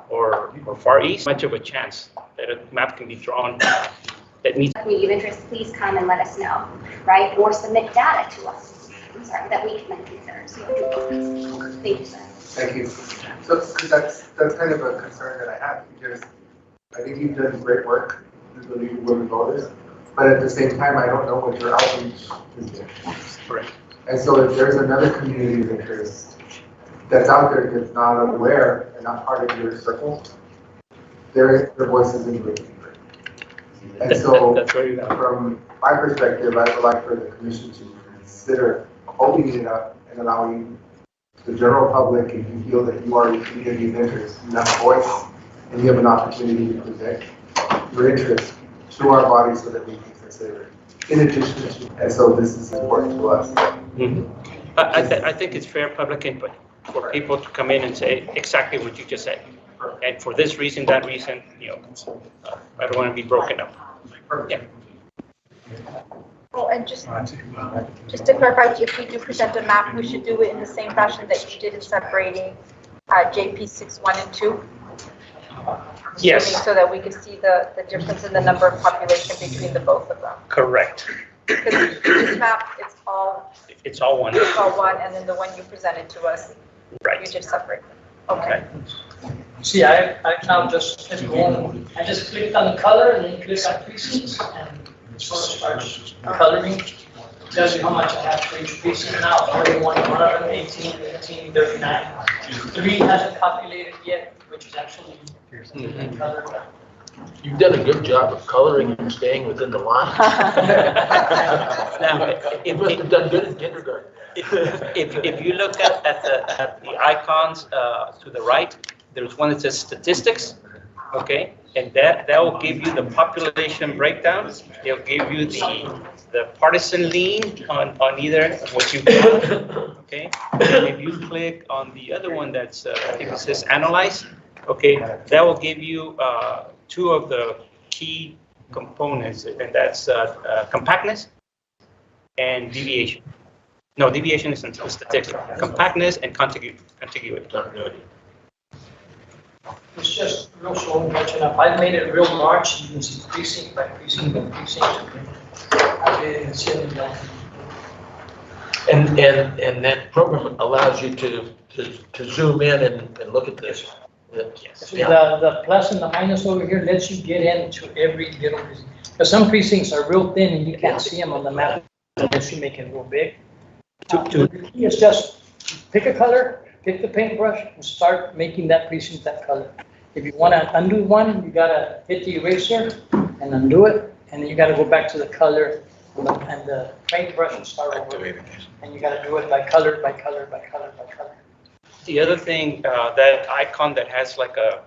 or far east, much of a chance that a map can be drawn that meets. Community of interest, please come and let us know, right? Or submit data to us. I'm sorry, that we can then consider. So thank you, sir. Thank you. So that's kind of a concern that I have, because I think you've done great work with the League of Women Voters, but at the same time, I don't know what your outreach is doing. Correct. And so if there's another community of interest that's out there that's not aware and not part of your circle, their voice isn't really heard. And so from my perspective, I would like for the commission to consider opening it up and allowing the general public, if you feel that you are a community of interest, you have a voice, and you have an opportunity to present your interest to our body so that we can consider it. In addition to, and so this is important to us. Mm-hmm. I think it's fair public input for people to come in and say exactly what you just said. And for this reason, that reason, I don't want to be broken up. Yeah. Oh, and just to clarify, if we do present a map, we should do it in the same fashion that you did in separating JP 6, 1, and 2? Yes. So that we can see the difference in the number of population between the both of them. Correct. Because this map, it's all one. It's all one, and then the one you presented to us, right, you just separate them. Okay. See, I now just hit home. I just clicked on color and then click on precincts, and it starts coloring. It tells you how much I have for each precinct now. 41, 118, 18, 39. 3 hasn't populated yet, which is actually colored. You've done a good job of coloring and staying within the line. Now, You must have done good in kindergarten. if you look at the icons to the right, there's one that says statistics, okay? And that will give you the population breakdown. It'll give you the partisan lean on either what you've got, okay? And if you click on the other one that's, I think it says analyze, okay, that will give you 2 of the key components, and that's compactness and deviation. No, deviation is statistics. Compactness and contiguity. It's just real slow watching up. I've made it real large. You can see precinct by precinct by precinct. I did see it down. And that program allows you to zoom in and look at this. Yes. The plus and the minus over here lets you get into every little precinct. Because some precincts are real thin and you can't see them on the map unless you make it real big. The key is just pick a color, pick the paintbrush, and start making that precinct that color. If you want to undo one, you gotta hit the eraser and undo it, and then you gotta go back to the color and the paintbrush and start over. And you gotta do it by color, by color, by color, by color. The other thing, that icon that has like a,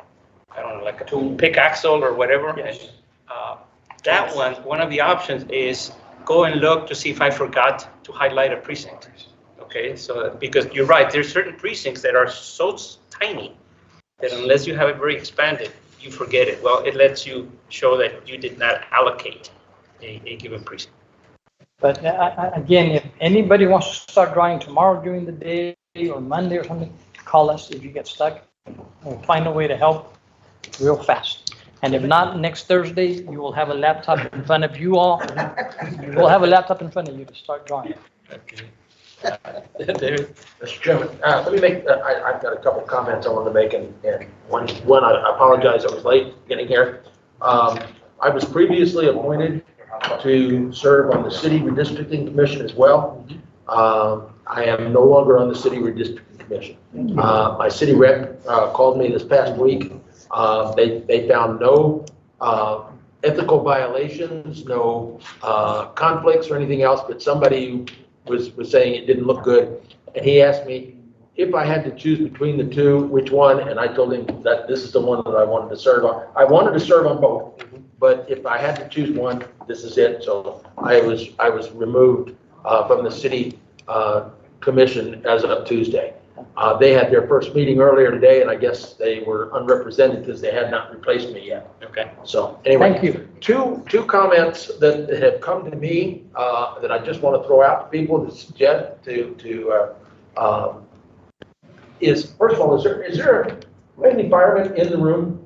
I don't know, like a pickaxe or whatever. Yes. And, that one of the options is go and look to see if I forgot to highlight a precinct. Okay, so because you're right, there's certain precincts that are so tiny that unless you have it very expanded, you forget it. Well, it lets you show that you did not allocate a given precinct. But again, if anybody wants to start drawing tomorrow during the day or Monday or something, call us if you get stuck. We'll find a way to help real fast. And if not, next Thursday, you will have a laptop in front of you all. You will have a laptop in front of you to start drawing. Okay. David? Mr. Chairman, let me make, I've got a couple comments I want to make, and one, I apologize, I was late getting here. I was previously appointed to serve on the City Redistricting Commission as well. I am no longer on the City Redistricting Commission. My city rep called me this past week. They found no ethical violations, no conflicts or anything else, but somebody was saying it didn't look good. And he asked me if I had to choose between the two, which one? And I told him that this is the one that I wanted to serve on. I wanted to serve on both, but if I had to choose one, this is it. So I was removed from the city commission as of Tuesday. They had their first meeting earlier today, and I guess they were unrepresented because they had not replaced me yet. Okay. So anyway, Thank you. Two comments that have come to me that I just want to throw out to people to suggest is, first of all, is there any firemen in the room?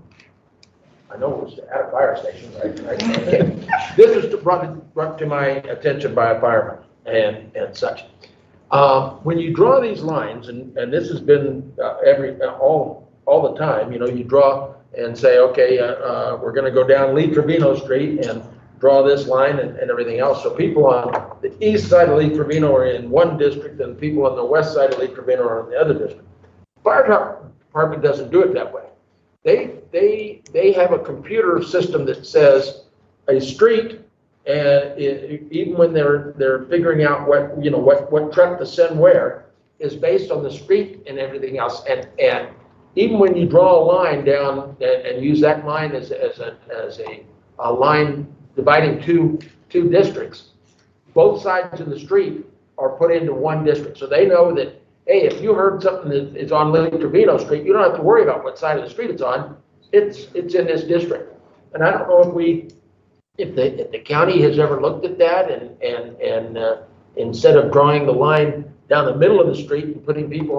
I know it was at a fire station, right? Okay. This was brought to my attention by a fireman and such. When you draw these lines, and this has been all the time, you know, you draw and say, okay, we're going to go down Lee Trevino Street and draw this line and everything else. So people on the east side of Lee Trevino are in one district, and people on the west side of Lee Trevino are in the other district. Fire department doesn't do it that way. They have a computer system that says a street, and even when they're figuring out what truck to send where, is based on the street and everything else. And even when you draw a line down and use that line as a line dividing two districts, both sides of the street are put into one district. So they know that, hey, if you heard something that is on Lee Trevino Street, you don't have to worry about what side of the street it's on. It's in this district. And I don't know if the county has ever looked at that and instead of drawing the line down the middle of the street and putting people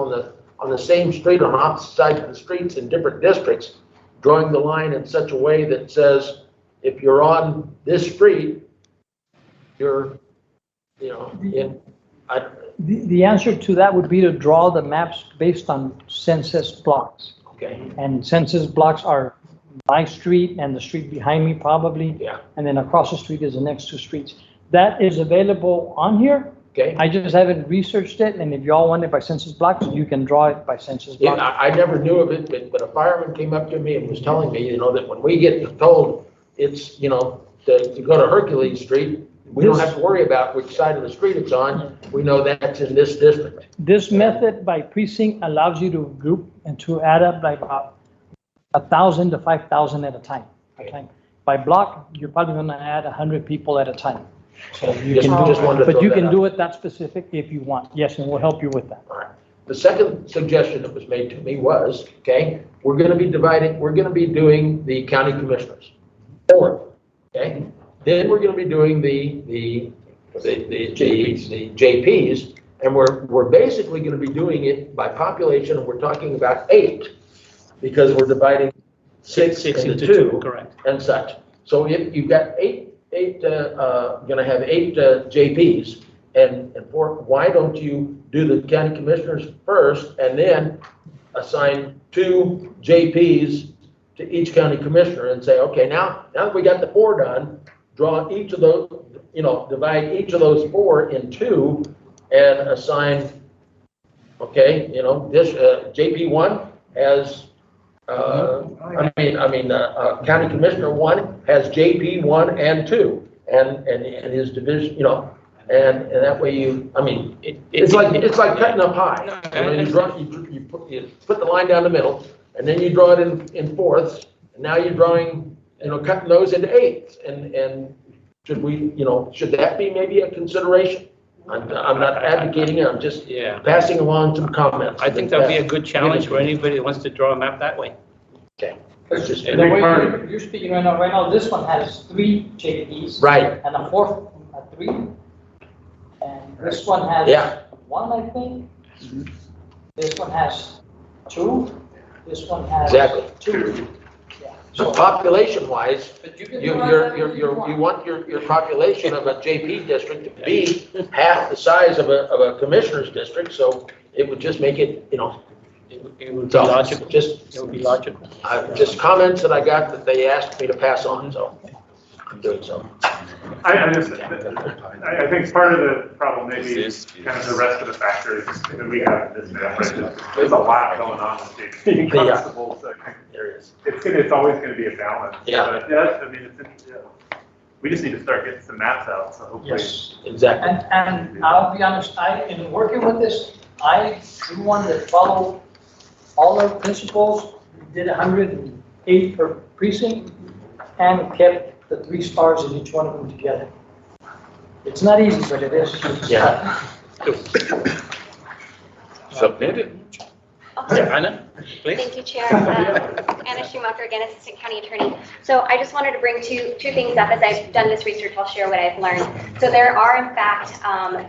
on the same street on opposite sides of the streets in different districts, drawing the line in such a way that says, if you're on this street, you're, The answer to that would be to draw the maps based on census blocks. Okay. And census blocks are my street and the street behind me probably. Yeah. And then across the street is the next two streets. That is available on here. Okay. I just haven't researched it, and if y'all want it by census blocks, you can draw it by census blocks. Yeah, I never knew of it, but a fireman came up to me and was telling me, that when we get told it's, to go to Hercules Street, we don't have to worry about which side of the street it's on. We know that's in this district. This method by precinct allows you to group and to add up like about 1,000 to 5,000 at a time. Okay. By block, you're probably going to add 100 people at a time. So you can do it that specific if you want. Yes, and we'll help you with that. All right. The second suggestion that was made to me was, okay, we're going to be doing the county commissioners. Four, okay? Then we're going to be doing the JPs, and we're basically going to be doing it by population, and we're talking about 8, because we're dividing six into two, correct, and such. So if you've got going to have 8 JPs, and 4, why don't you do the county commissioners first, and then assign 2 JPs to each county commissioner, and say, okay, now that we got the 4 done, draw each of those, divide each of those 4 in 2, and assign, okay, this JP1 has, county commissioner 1 has JP1 and 2, and his division, and that way it's like cutting a pie. You put the line down the middle, and then you draw it in fourths, and now you're drawing, cutting those into 8ths, and should that be maybe a consideration? I'm not advocating it, I'm just passing along some comments. I think that'd be a good challenge for anybody that wants to draw a map that way. Okay. Let's just. The way you're speaking right now, this one has 3 JPs. Right. And a 4th, 3. And this one has 1, I think. This one has 2. This one has 2. Yeah. So population-wise, But you can you, do you want your population of a JP district to be half the size of a commissioner's district, so it would just make it, you know. It would be logical. Just, It would be logical. just comments that I got that they asked me to pass on, so I'm doing so. I think part of the problem may be kind of the rest of the factors that we have in this map, right? There's a lot going on with JP constables. There is. It's always going to be a balance. Yeah. But yeah, I mean, we just need to start getting some maps out, so hopefully. Yes. Exactly. And I'll be honest, in working with this, I do one that followed all our principles. We did 108 per precinct and kept the 3 stars in each one of them together. It's not easy, but it is. Yeah. Submitted. Yeah, Anna, please. Thank you, Chair. Anna Schumacher, again, Assistant County Attorney. So I just wanted to bring two things up. As I've done this research, I'll share what I've learned. So there are, in fact,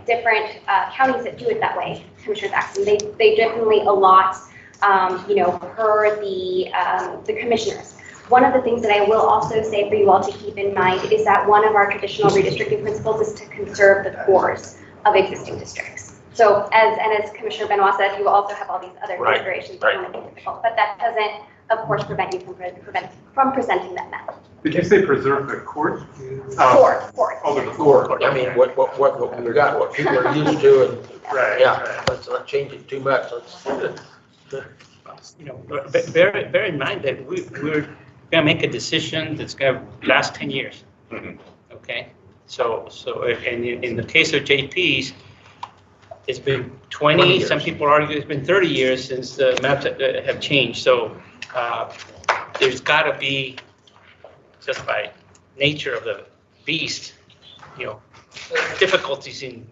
different counties that do it that way, Commissioner Jackson. They definitely allot, per the commissioners. One of the things that I will also say for you all to keep in mind is that one of our traditional redistricting principles is to conserve the cores of existing districts. So as Commissioner Benoit said, you also have all these other considerations that make it difficult, but that doesn't, of course, prevent you from presenting that map. Did you say preserve the court? Core. Oh, the core. I mean, what we got, what people are used to, and Right. yeah, let's not change it too much. Bear in mind that we're gonna make a decision that's gonna last 10 years. Okay, so and in the case of JPs, it's been 20, some people argue it's been 30 years since the maps have changed. So there's gotta be, just by nature of the beast, difficulties in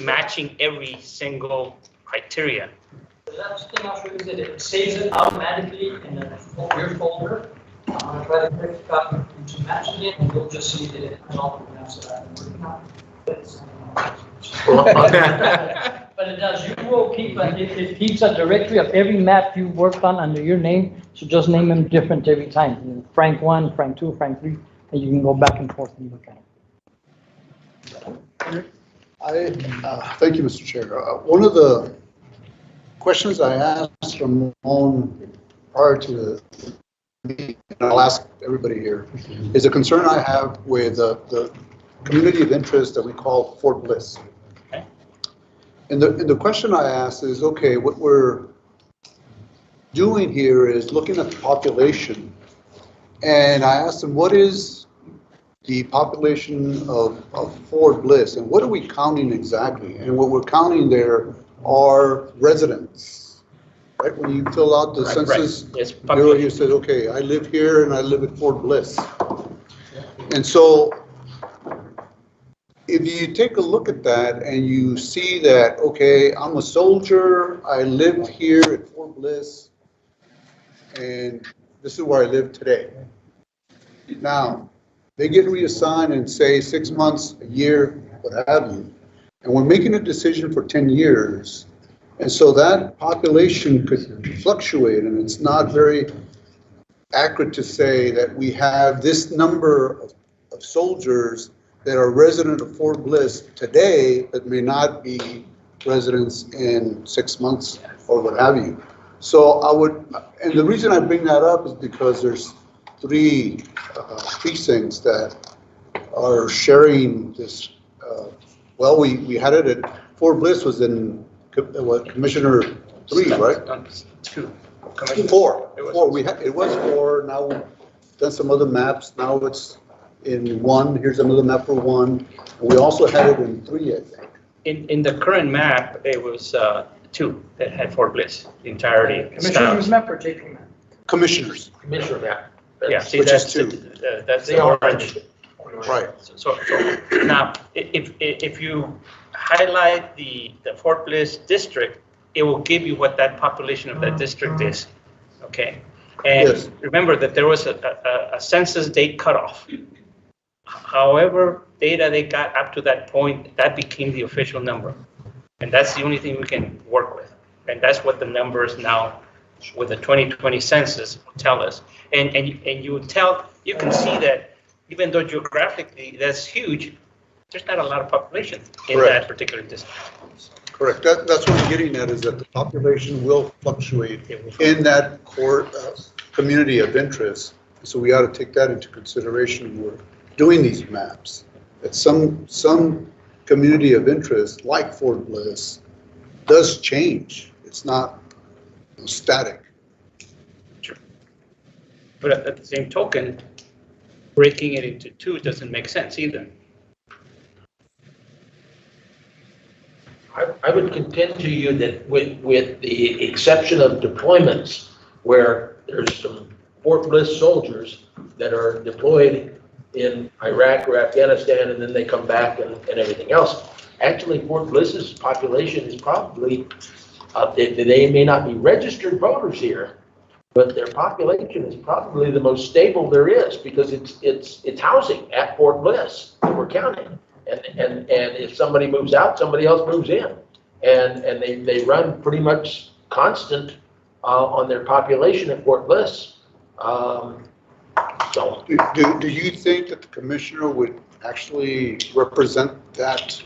matching every single criteria. The last thing I'll show you is that it saves it automatically in a weird folder. I'm gonna try to click copy into match it, and you'll just see that it has all the maps that I've been working on. But it does, you will keep, it keeps a directory of every map you worked on under your name, so just name them different every time. Frank 1, Frank 2, Frank 3, and you can go back and forth and look at it. Thank you, Mr. Chair. One of the questions I asked Ramon prior to the meeting, and I'll ask everybody here, is a concern I have with the community of interest that we call Fort Bliss. Okay. And the question I asked is, okay, what we're doing here is looking at the population, and I asked them, what is the population of Fort Bliss, and what are we counting exactly? And what we're counting there are residents, right? When you fill out the census, Yes, you said, okay, I live here and I live at Fort Bliss. And so if you take a look at that and you see that, okay, I'm a soldier, I live here at Fort Bliss, and this is where I live today. Now, they get reassigned and say 6 months, a year, what have you. And we're making a decision for 10 years. And so that population could fluctuate, and it's not very accurate to say that we have this number of soldiers that are resident of Fort Bliss today that may not be residents in 6 months or what have you. So I would, and the reason I bring that up is because there's 3 precincts that are sharing this. Well, we had it at Fort Bliss was in Commissioner 3, right? 2. 4. It was 4. Now we've done some other maps. Now it's in 1. Here's another map for 1. And we also had it in 3, I think. In the current map, it was 2 that had Fort Bliss, the entirety. Commissioner's map or JP map? Commissioners. Commissioner map. Yeah, see, Which that's is 2. That's the orange. Right. So now, if you highlight the Fort Bliss district, it will give you what that population of that district is, okay? And Yes. remember that there was a census date cutoff. However, data they got up to that point, that became the official number. And that's the only thing we can work with. And that's what the numbers now with the 2020 census will tell us. And you can see that even though geographically that's huge, there's not a lot of population in that particular district. Correct. That's what I'm getting at, is that the population will fluctuate in that core community of interest. So we ought to take that into consideration when we're doing these maps. That some community of interest, like Fort Bliss, does change. It's not static. Sure. But at the same token, breaking it into two doesn't make sense either. I would contend to you that with the exception of deployments where there's some Fort Bliss soldiers that are deployed in Iraq or Afghanistan and then they come back and everything else, actually Fort Bliss's population is probably, they may not be registered voters here, but their population is probably the most stable there is because it's housing at Fort Bliss that we're counting. And if somebody moves out, somebody else moves in. And they run pretty much constant on their population at Fort Bliss. So. Do you think that the commissioner would actually represent that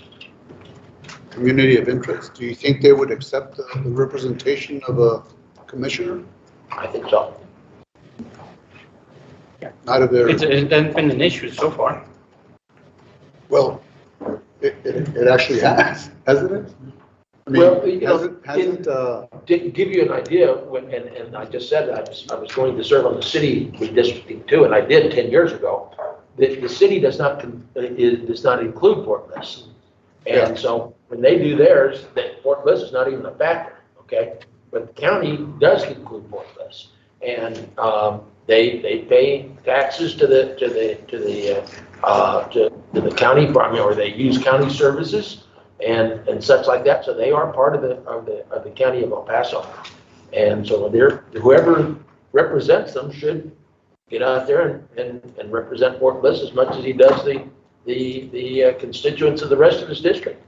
community of interest? Do you think they would accept the representation of a commissioner? I think so. Not of their. It hasn't been an issue so far. Well, it actually has, hasn't it? I mean, Well, you know, to give you an idea, and I just said I was going to serve on the city redistricting too, and I did 10 years ago. The city does not include Fort Bliss, and so when they do theirs, Fort Bliss is not even a factor. Okay, but the county does include Fort Bliss, and they pay taxes to the county, or they use county services and such like that. So they are part of the county of El Paso, and so whoever represents them should get out there and represent Fort Bliss as much as he does the constituents of the rest of his district.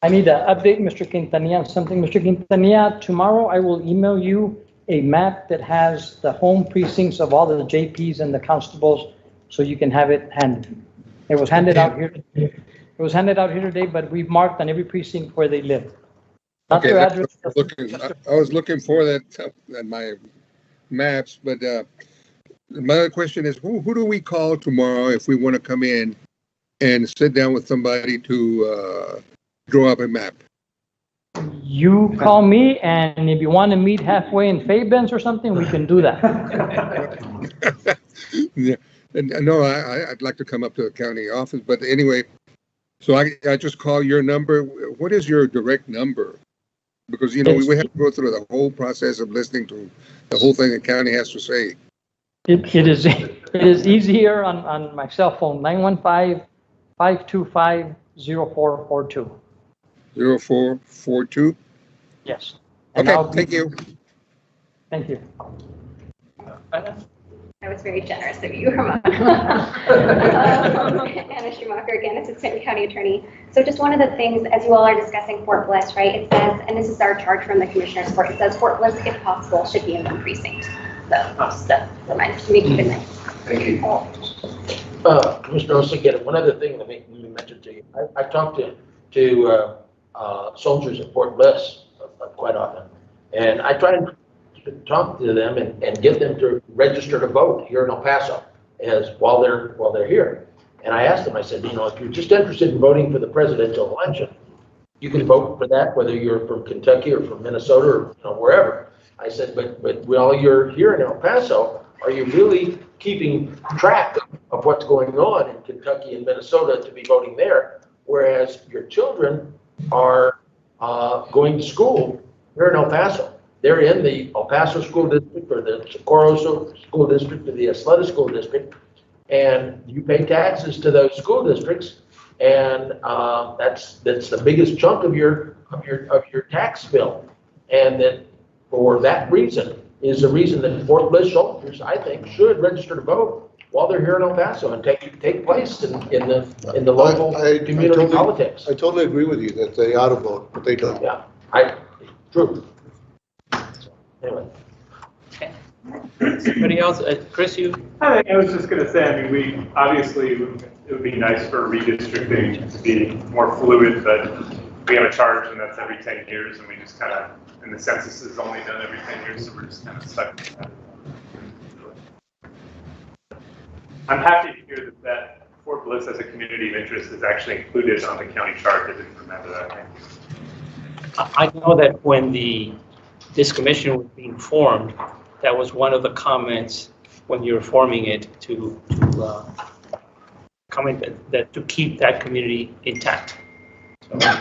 I need to update Mr. Quintanilla on something. Mr. Quintanilla, tomorrow I will email you a map that has the home precincts of all the JPs and the constables, so you can have it handed. It was handed out here. It was handed out here today, but we've marked on every precinct where they live. Not Okay, their that's address. what I was looking for that on my maps, but my other question is, who do we call tomorrow if we want to come in and sit down with somebody to draw up a map? You call me, and if you want to meet halfway in Fairbanks or something, we can do that. Yeah, and no, I'd like to come up to the county office, but anyway, so I just call your number. What is your direct number? Because, you know, we have to go through the whole process of listening to the whole thing the county has to say. It is easier on my cell phone, 915-525-0442. 0442? Yes. Okay, thank you. Thank you. That was very generous of you, Ramon. Anna Schumacher, again, Assistant County Attorney. So just one of the things, as you all are discussing Fort Bliss, right, it says, and this is our charge from the Commissioner's Court, it says Fort Bliss, if possible, should be in one precinct. So just a reminder to me, keep in mind. Thank you. Commissioner Osa, again, one other thing that we mentioned to you, I've talked to soldiers at Fort Bliss quite often, and I try to talk to them and get them to register to vote here in El Paso while they're here. And I asked them, I said, you know, if you're just interested in voting for the presidential election, you can vote for that, whether you're from Kentucky or from Minnesota or, you know, wherever. I said, but while you're here in El Paso, are you really keeping track of what's going on in Kentucky and Minnesota to be voting there? Whereas your children are going to school here in El Paso. They're in the El Paso School District or the Socorro School District or the Ysleta School District, and you pay taxes to those school districts, and that's the biggest chunk of your tax bill. And that for that reason is the reason that Fort Bliss soldiers, I think, should register to vote while they're here in El Paso and take place in the local community politics. I totally agree with you that they ought to vote, but they don't. Yeah, true. Okay. Somebody else? Chris, you? I was just going to say, I mean, obviously, it would be nice for redistricting to be more fluid, but we have a charge and that's every 10 years, and we just kind of, and the census is only done every 10 years, so we're just kind of stuck with that. I'm happy to hear that Fort Bliss as a community of interest is actually included on the county chart. I didn't remember that. Thank you. I know that when this commission was being formed, that was one of the comments when you were forming it to comment that to keep that community intact. So,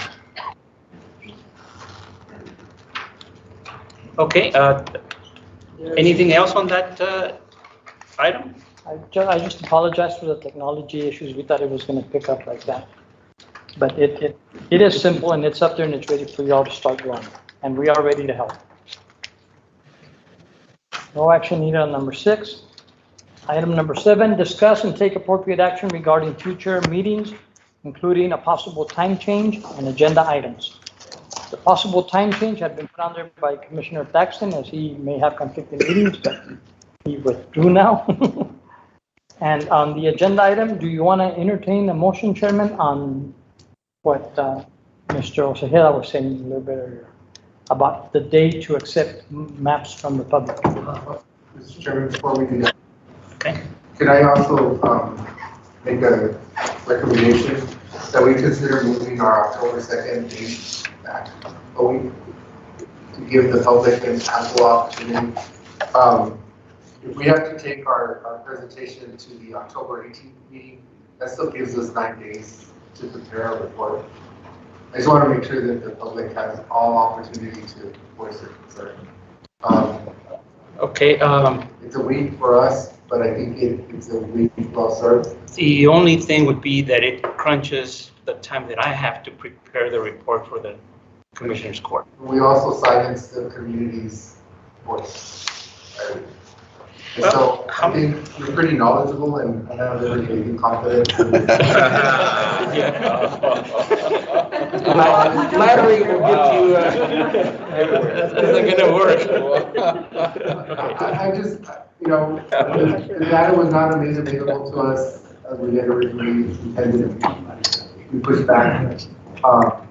okay. Anything else on that item? I just apologize for the technology issues. We thought it was going to pick up like that. But it is simple and it's up there and it's ready for y'all to start going. And we are ready to help. No action needed on number 6. Item number 7, discuss and take appropriate action regarding future meetings, including a possible time change and agenda items. The possible time change had been put on there by Commissioner Thaxton, as he may have conflicting meetings, but he withdrew now. And on the agenda item, do you want to entertain a motion, Chairman, on what Mr. Ojeda was saying a little bit earlier about the day to accept maps from the public? Mr. Chairman, before we do that, okay. Can I also make a recommendation that we consider moving our October 2nd date back a week to give the public an ample opportunity? If we have to take our presentation to the October 18th meeting, that still gives us 9 days to prepare a report. I just want to make sure that the public has all opportunity to voice their concern. Okay. It's a week for us, but I think it's a week well served. The only thing would be that it crunches the time that I have to prepare the report for the Commissioner's Court. We also silence the community's voice. Right? And so I think you're pretty knowledgeable and I have every confidence. Flattery will get you everywhere. That's not gonna work. I just, you know, the data was not made available to us as we had originally intended. We pushed back. Our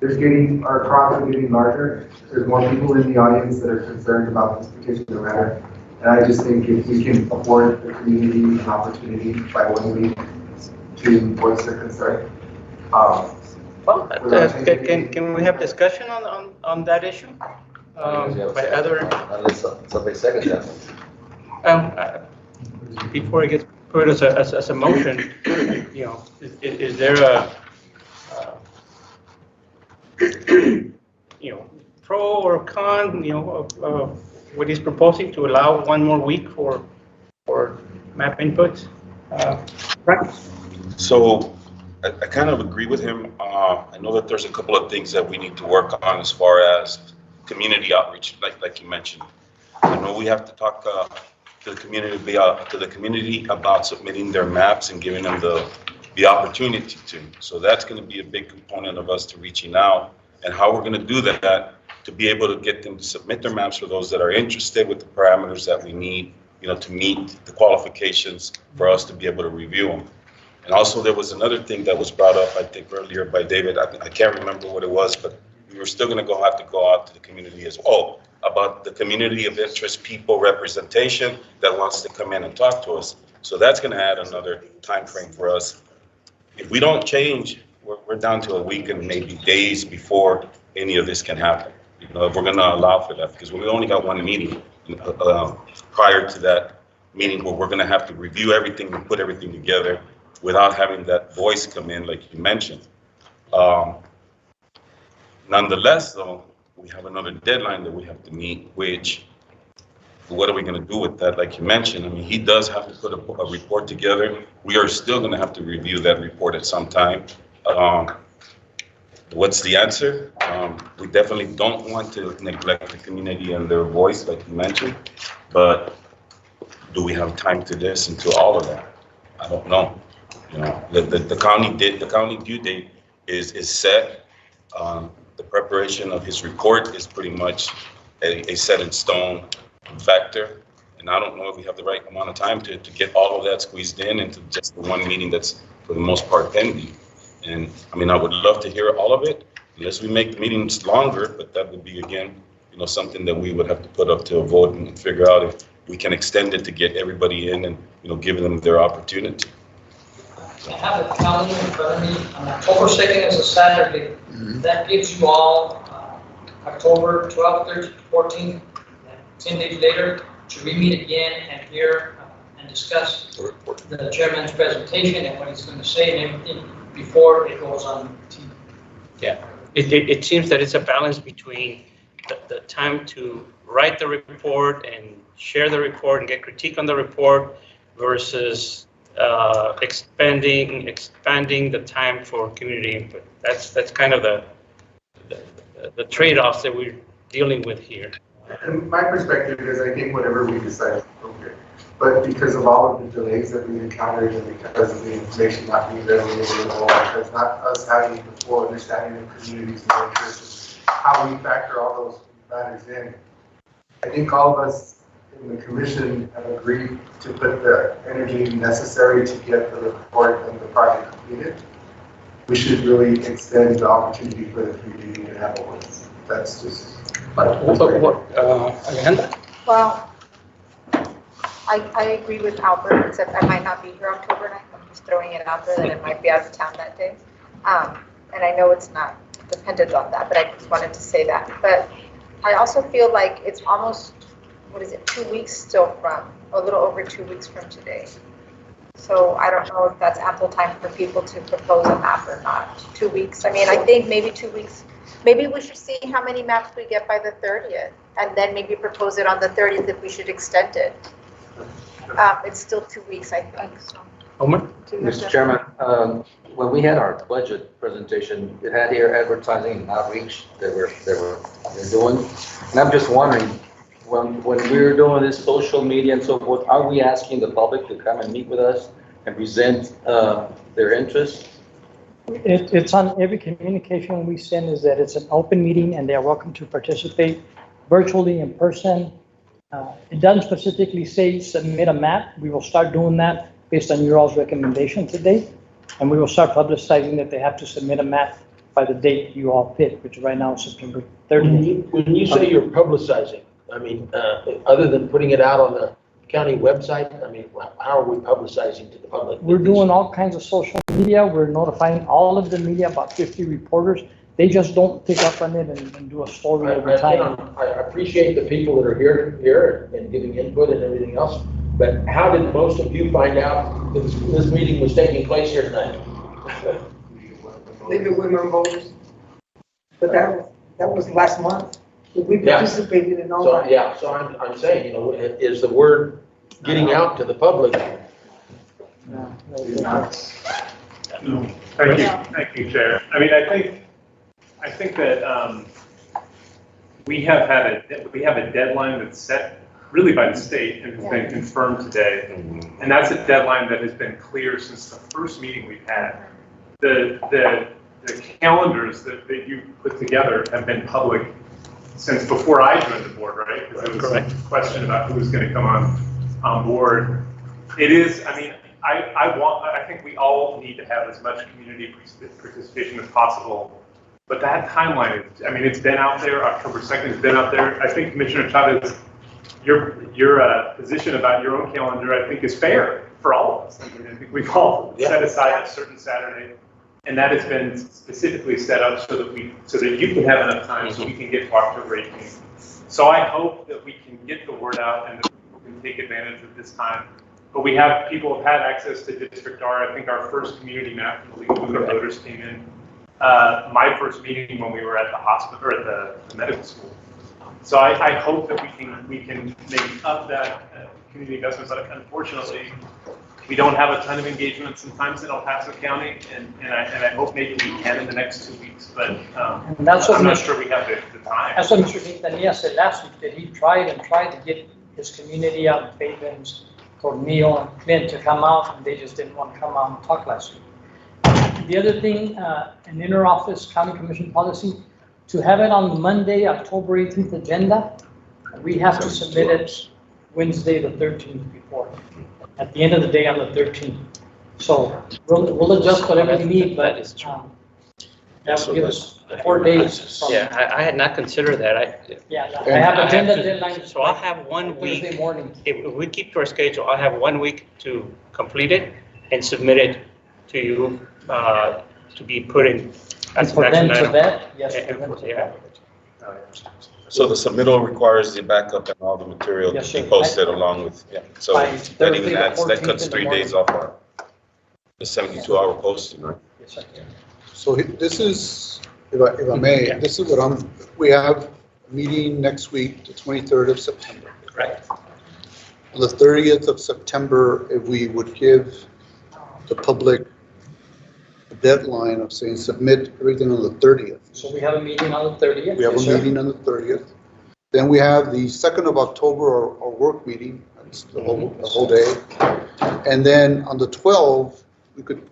crowd is getting larger. There's more people in the audience that are concerned about this particular matter. And I just think if we can afford the community an opportunity by 1 week to voice their concern. Well, can we have discussion on that issue? By other. Unless somebody seconds that. Before it gets put as a motion, you know, is there a you know, pro or con, you know, what he's proposing to allow 1 more week for map inputs? Right. So I kind of agree with him. I know that there's a couple of things that we need to work on as far as community outreach, like you mentioned. I know we have to talk to the community about submitting their maps and giving them the opportunity to. So that's going to be a big component of us to reaching out and how we're going to do that to be able to get them to submit their maps for those that are interested with the parameters that we need, you know, to meet the qualifications for us to be able to review them. And also there was another thing that was brought up, I think earlier by David, I can't remember what it was, but we were still going to have to go out to the community as well about the community of interest people representation that wants to come in and talk to us. So that's going to add another time frame for us. If we don't change, we're down to a week and maybe days before any of this can happen. You know, if we're going to allow for that, because we only got 1 meeting prior to that meeting where we're going to have to review everything and put everything together without having that voice come in, like you mentioned. Nonetheless, though, we have another deadline that we have to meet, which, what are we going to do with that? Like you mentioned, I mean, he does have to put a report together. We are still going to have to review that report at some time. What's the answer? We definitely don't want to neglect the community and their voice, like you mentioned, but do we have time to listen to all of that? I don't know. You know, the county due date is set. The preparation of his report is pretty much a set in stone factor. And I don't know if we have the right amount of time to get all of that squeezed in into just the one meeting that's for the most part pending. And I mean, I would love to hear all of it, unless we make the meetings longer, but that would be, again, something that we would have to put up to a vote and figure out if we can extend it to get everybody in and, give them their opportunity. I have a calendar in front of me. October 2nd is a Saturday. That gives you all October 12th, 13th, 14th, 10 days later, to re-meet again and hear and discuss the chairman's presentation and what he's going to say and everything before it goes on TV. Yeah, it seems that it's a balance between the time to write the report and share the report and get critique on the report versus expanding the time for community input. That's kind of the trade-offs that we're dealing with here. And my perspective is, I think whatever we decide is appropriate. But because of all of the delays that we've encountered and because of the information not being readily available, because not us having the full understanding of communities and interests, how we factor all those matters in, I think all of us in the commission have agreed to put the energy necessary to get the report and the project completed. We should really extend the opportunity for the community to have a voice. That's just. Alejandra? Well, I agree with Albert, except I might not be here October 9th. I'm just throwing it out there that it might be out of town that day. And I know it's not dependent on that, but I just wanted to say that. But I also feel like it's almost, 2 weeks still from, a little over 2 weeks from today. So I don't know if that's ample time for people to propose a map or not. 2 weeks, I mean, I think maybe 2 weeks. Maybe we should see how many maps we get by the 30th, and then maybe propose it on the 30th if we should extend it. It's still 2 weeks, I think, so. Omar? Mr. Chairman, when we had our budget presentation, it had here advertising and outreach that they're doing. And I'm just wondering, when we're doing this social media and so forth, are we asking the public to come and meet with us and present their interests? It's on every communication we send is that it's an open meeting and they are welcome to participate virtually, in person. It doesn't specifically say submit a map. We will start doing that based on your all's recommendation today. And we will start publicizing that they have to submit a map by the date you all pick, which right now is September 30th. When you say you're publicizing, I mean, other than putting it out on the county website, I mean, how are we publicizing to the public? We're doing all kinds of social media. We're notifying all of the media, about 50 reporters. They just don't pick up on it and do a story every time. I appreciate the people that are here and giving input and everything else, but how did most of you find out that this meeting was taking place here tonight? Leave it women voters. But that was last month. We participated in all that. Yeah, so I'm saying, is the word getting out to the public? Thank you, Chair. I mean, I think that we have a deadline that's set really by the state and has been confirmed today, and that's a deadline that has been clear since the first meeting we've had. The calendars that you put together have been public since before I joined the board, right? Because there was a question about who was going to come on board. It is, I mean, I think we all need to have as much community participation as possible. But that timeline, I mean, it's been out there. October 2nd has been out there. I think Commissioner Chavez, your position about your own calendar, I think, is fair for all of us. I mean, I think we've all set aside a certain Saturday, and that has been specifically set up so that you can have enough time so we can get to October 18th. So I hope that we can get the word out and that people can take advantage of this time. But people have had access to District R. I think our first community map from the League of Women Voters came in. My first meeting when we were at the hospital or at the medical school. So I hope that we can make up that community investments. Unfortunately, we don't have a ton of engagement sometimes in El Paso County, and I hope maybe we can in the next 2 weeks. But I'm not sure we have the time. That's what Mr. Quintanilla said last week, that he tried to get his community out, Favens, Cornel, and Clint to come out, and they just didn't want to come out and talk last week. The other thing, an inter-office county commission policy, to have it on Monday, October 18th agenda We have to submit it Wednesday, the 13th before, at the end of the day on the 13th. So we'll adjust whatever you need, but that will give us 4 days. From, Yeah, I had not considered that. Yeah, I have agenda deadline. So I'll have 1 week. Thursday morning. If we keep to our schedule, I'll have 1 week to complete it and submit it to you, to be put in. And for them to vet, yes. Yeah. So the submittal requires the backup and all the material Yes, to be sir. posted along with, yeah. So By that Thursday, even the adds, that 14th cuts in the 3 days off the 72-hour posting, right? Yes, sir. So this is, if I may, this is what we have a meeting next week, the 23rd of September. Right. On the 30th of September, if we would give the public a deadline of saying submit everything on the 30th. So we have a meeting on the 30th. We have a yes, sir. meeting on the 30th. Then we have the 2nd of October, our work meeting, that's the whole day. And then on the 12th, we could,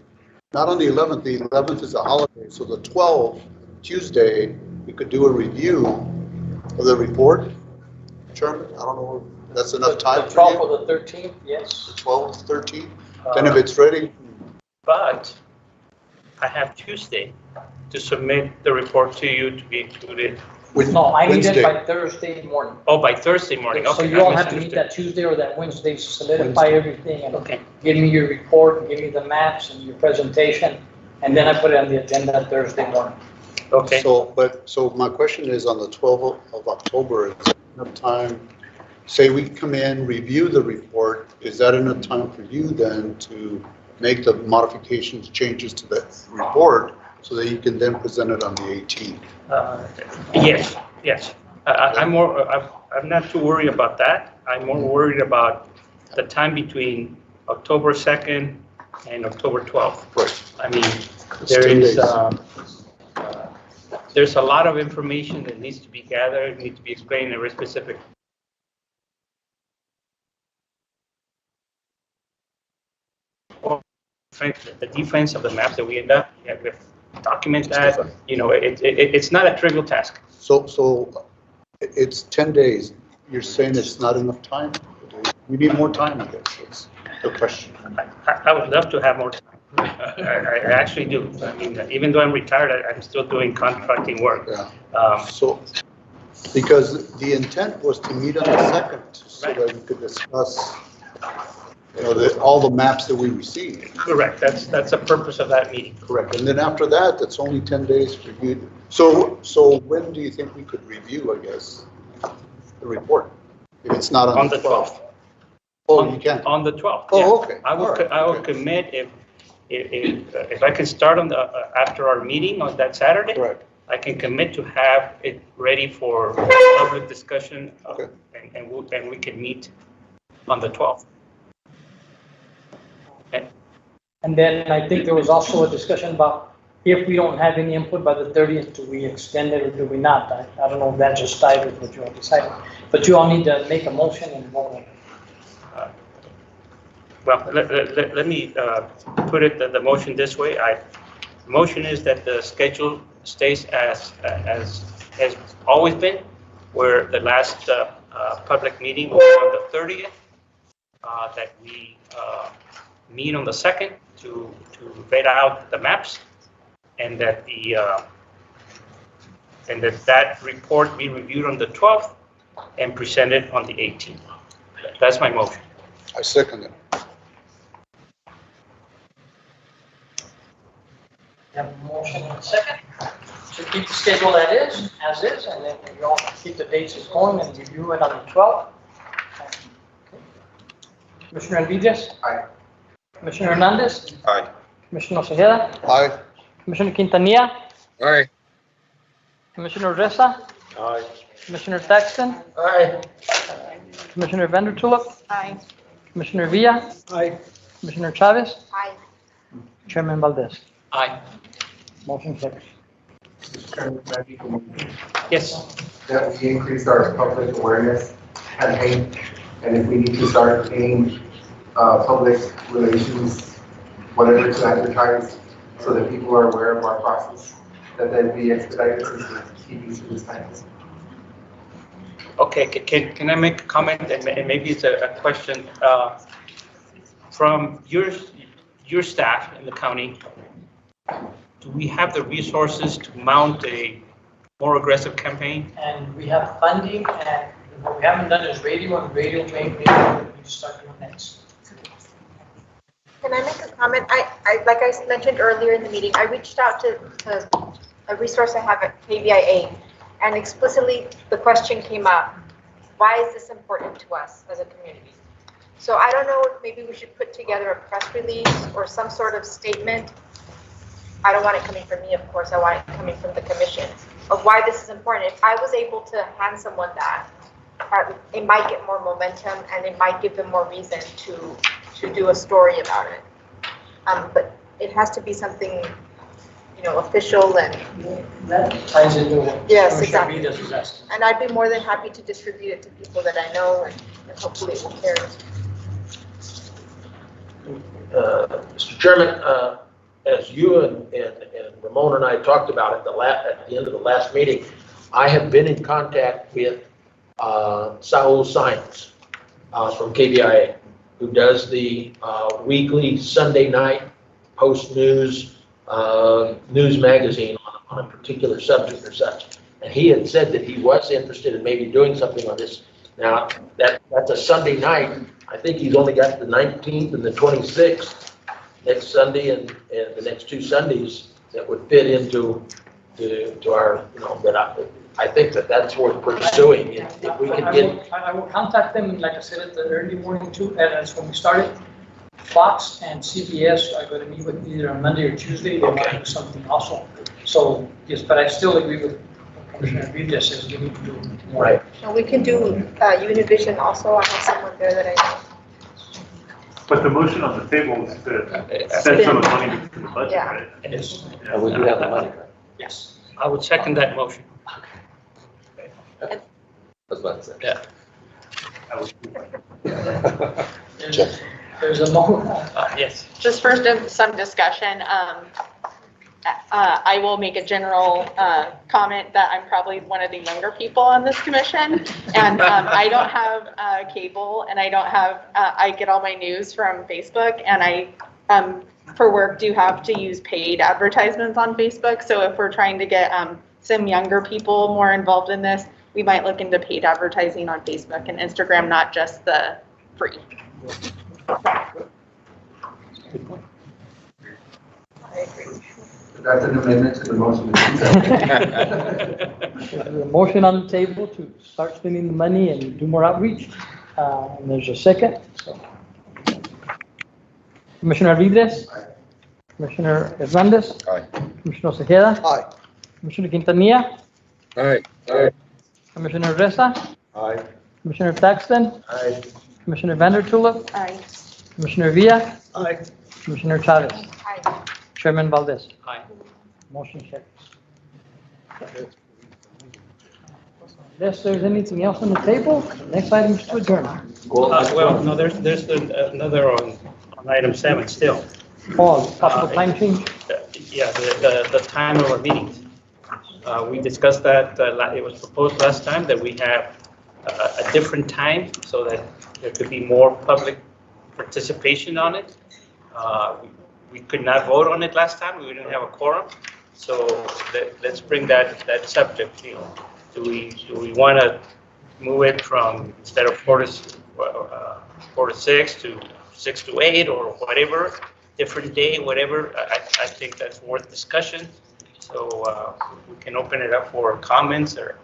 not on the 11th is a holiday, so the 12th, Tuesday, we could do a review of the report. Chairman, I don't know if that's enough time The for you. 12th or the 13th, yes. The 12th, 13th, then if it's ready. But I have Tuesday to submit the report to you to be included. No, I need it Wednesday. by Thursday morning. Oh, by Thursday morning, okay. So you all have to meet that Tuesday or that Wednesday, solidify everything and Okay. give me your report, give me the maps and your presentation, and then I put it on the agenda Thursday morning. Okay. So my question is on the 12th of October, is there enough time, say we come in, review the report, is that enough time for you then to make the modifications, changes to the report so that you can then present it on the 18th? Yes. I'm not too worried about that. I'm more worried about the time between October 2nd and October 12th. Right. I mean, It's there 10 is, days. there's a lot of information that needs to be gathered, needs to be explained, very specific. The defense of the map that we end up, we have to document that, you know, it's not a trivial task. So it's 10 days. You're saying it's not enough time? We need more time, I guess. That's the question. I would love to have more time. I actually do. I mean, even though I'm retired, I'm still doing contracting work. Yeah. So, because the intent was to meet on the 2nd so that we could discuss, you know, all the maps that we received. Correct. That's the purpose of that meeting. Correct. And then after that, that's only 10 days for you. So when do you think we could review, I guess, the report? If it's not on the 12th? Oh, you can? On the 12th. Oh, yeah. okay. I will commit if I can start on the, after our meeting on that Saturday. Right. I can commit to have it ready for public discussion, and we can meet on the 12th. Okay. And then I think there was also a discussion about if we don't have any input by the 30th, do we extend it or do we not? I don't know if that just tied with what you all decided, but you all need to make a motion and vote on it. Well, let me put it, the motion this way. The motion is that the schedule stays as has always been, where the last public meeting was on the 30th, that we meet on the 2nd to vet out the maps, and that that report be reviewed on the 12th and presented on the 18th. That's my motion. I second it. Have a motion and a second. So keep the schedule as is, and then you all keep the dates as going and review it on the 12th. Commissioner Enriquez? Aye. Commissioner Hernandez? Aye. Commissioner Ojeda? Aye. Commissioner Quintanilla? Aye. Commissioner Reza? Aye. Commissioner Thaxton? Aye. Commissioner Vandertulip? Aye. Commissioner Villa? Aye. Commissioner Chavez? Aye. Chairman Valdez? Aye. Motion carries. Yes. That we increase our public awareness campaign, and if we need to start paying public relations, whatever, to advertise, so that people are aware of our process, that then be expedited since we're keeping to this time. Okay, can I make a comment, and maybe it's a question, from your staff in the county, do we have the resources to mount a more aggressive campaign? And we have funding, and what we haven't done is radio, and radio maybe we start doing next. Can I make a comment? Like I mentioned earlier in the meeting, I reached out to a resource I have at KBIA, and explicitly the question came up, why is this important to us as a community? So I don't know if maybe we should put together a press release or some sort of statement. I don't want it coming from me, of course, I want it coming from the commission, of why this is important. If I was able to hand someone that, it might get more momentum and it might give them more reason to do a story about it. But it has to be something, official and. That ties into what. Yes, exactly. Commissioner Vidas was asking. And I'd be more than happy to distribute it to people that I know and hopefully it will carry. Mr. Chairman, as you and Ramon and I talked about at the end of the last meeting, I have been in contact with Saul Science from KBIA, who does the weekly Sunday night post-news news magazine on a particular subject or such. And he had said that he was interested in maybe doing something on this. Now, that's a Sunday night. I think he's only got the 19th and the 26th next Sunday and the next 2 Sundays that would fit into our, but I think that's worth pursuing if we can get. I will contact them, like I said, at the early morning too, and that's when we started. Fox and CBS are going to meet with either on Monday or Tuesday. They might do something also. So, yes, but I still agree with Commissioner Vidas says we need to do more. Right. And we can do Univision also. I have someone there that I know. But the motion on the table is to send some of the money to the budget, Yeah. right? Yes. And we do have the money, right? Yes, I would second that motion. I was about to say. Yeah. There's a moment. Yes. Just first of some discussion, I will make a general comment that I'm probably one of the younger people on this commission, and I don't have cable, and I don't have, I get all my news from Facebook, and I, for work, do have to use paid advertisements on Facebook, so if we're trying to get some younger people more involved in this, we might look into paid advertising on Facebook and Instagram, not just the free. That's an amendment to the motion. There's a motion on the table to start spending the money and do more outreach. And there's a second. So. Commissioner Vidas. Aye. Commissioner Hernandez. Aye. Commissioner Ojeda. Aye. Commissioner Quintanilla. Aye. Aye. Commissioner Reza. Aye. Commissioner Thaxton. Aye. Commissioner Vandertulip. Aye. Commissioner Villa. Aye. Commissioner Chavez. Aye. Chairman Valdez. Aye. Motion carries. Unless there's anything else on the table, next item is to adjourn. Well, no, there's another on item 7 still. Oh, possible time change? Yeah, the time of our meetings. We discussed that, it was proposed last time that we have a different time so that there could be more public participation on it. We could not vote on it last time, we didn't have a quorum. So let's bring that subject, do we want to move it from, instead of 4 to 6 to 6 to 8 or whatever, different day, whatever. I think that's worth discussion. So we can open it up for comments or.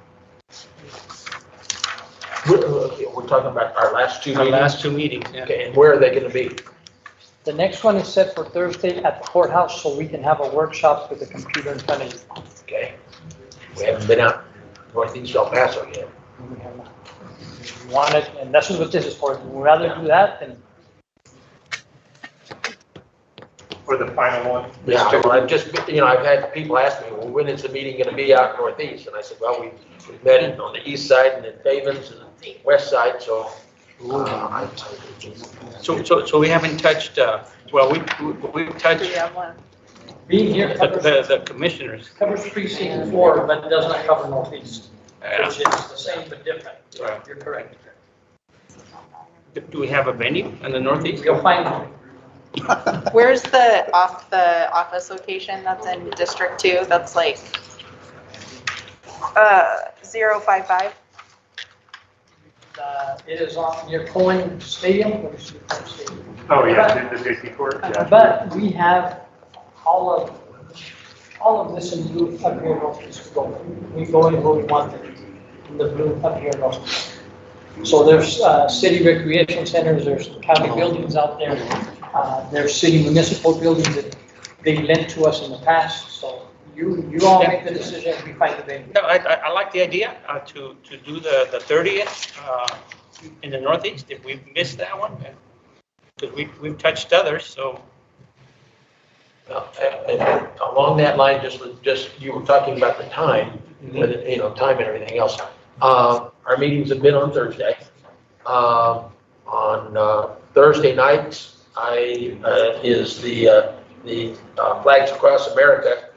We're talking about our last 2 Our meetings? last 2 meetings, yeah. Okay, and where are they going to be? The next one is set for Thursday at the courthouse, so we can have a workshop with the computer in front of you. Okay. We haven't been out northeast El Paso yet. We want it, and that's what this is for. We'd rather do that than. For the final one? Yeah, well, I've had people ask me, well, when is the meeting going to be out northeast? And I said, well, we met on the east side and in Favens and the west side, so. So we haven't touched, well, we've touched Being here covers, the commissioners. covers precinct 4, but it does not cover Northeast. which is the same but different. Right. You're correct. Do we have a venue in the Northeast? You'll find it. Where's the office location that's in District 2? That's like 055. It is on near Cohen Stadium. What is it, Cohen Stadium? Oh, yeah, the JP court, yeah. But we have all of this in blue up here northeast. We go in Route 1 in the blue up here northeast. So there's city recreation centers, there's county buildings out there, there's city municipal buildings that they lent to us in the past. So you all make the decision if we find the venue. No, I like the idea to do the 30th in the Northeast, if we've missed that one, because we've touched others, so. And along that line, just you were talking about the time, time and everything else. Our meetings have been on Thursday. On Thursday nights, is the Flags Across America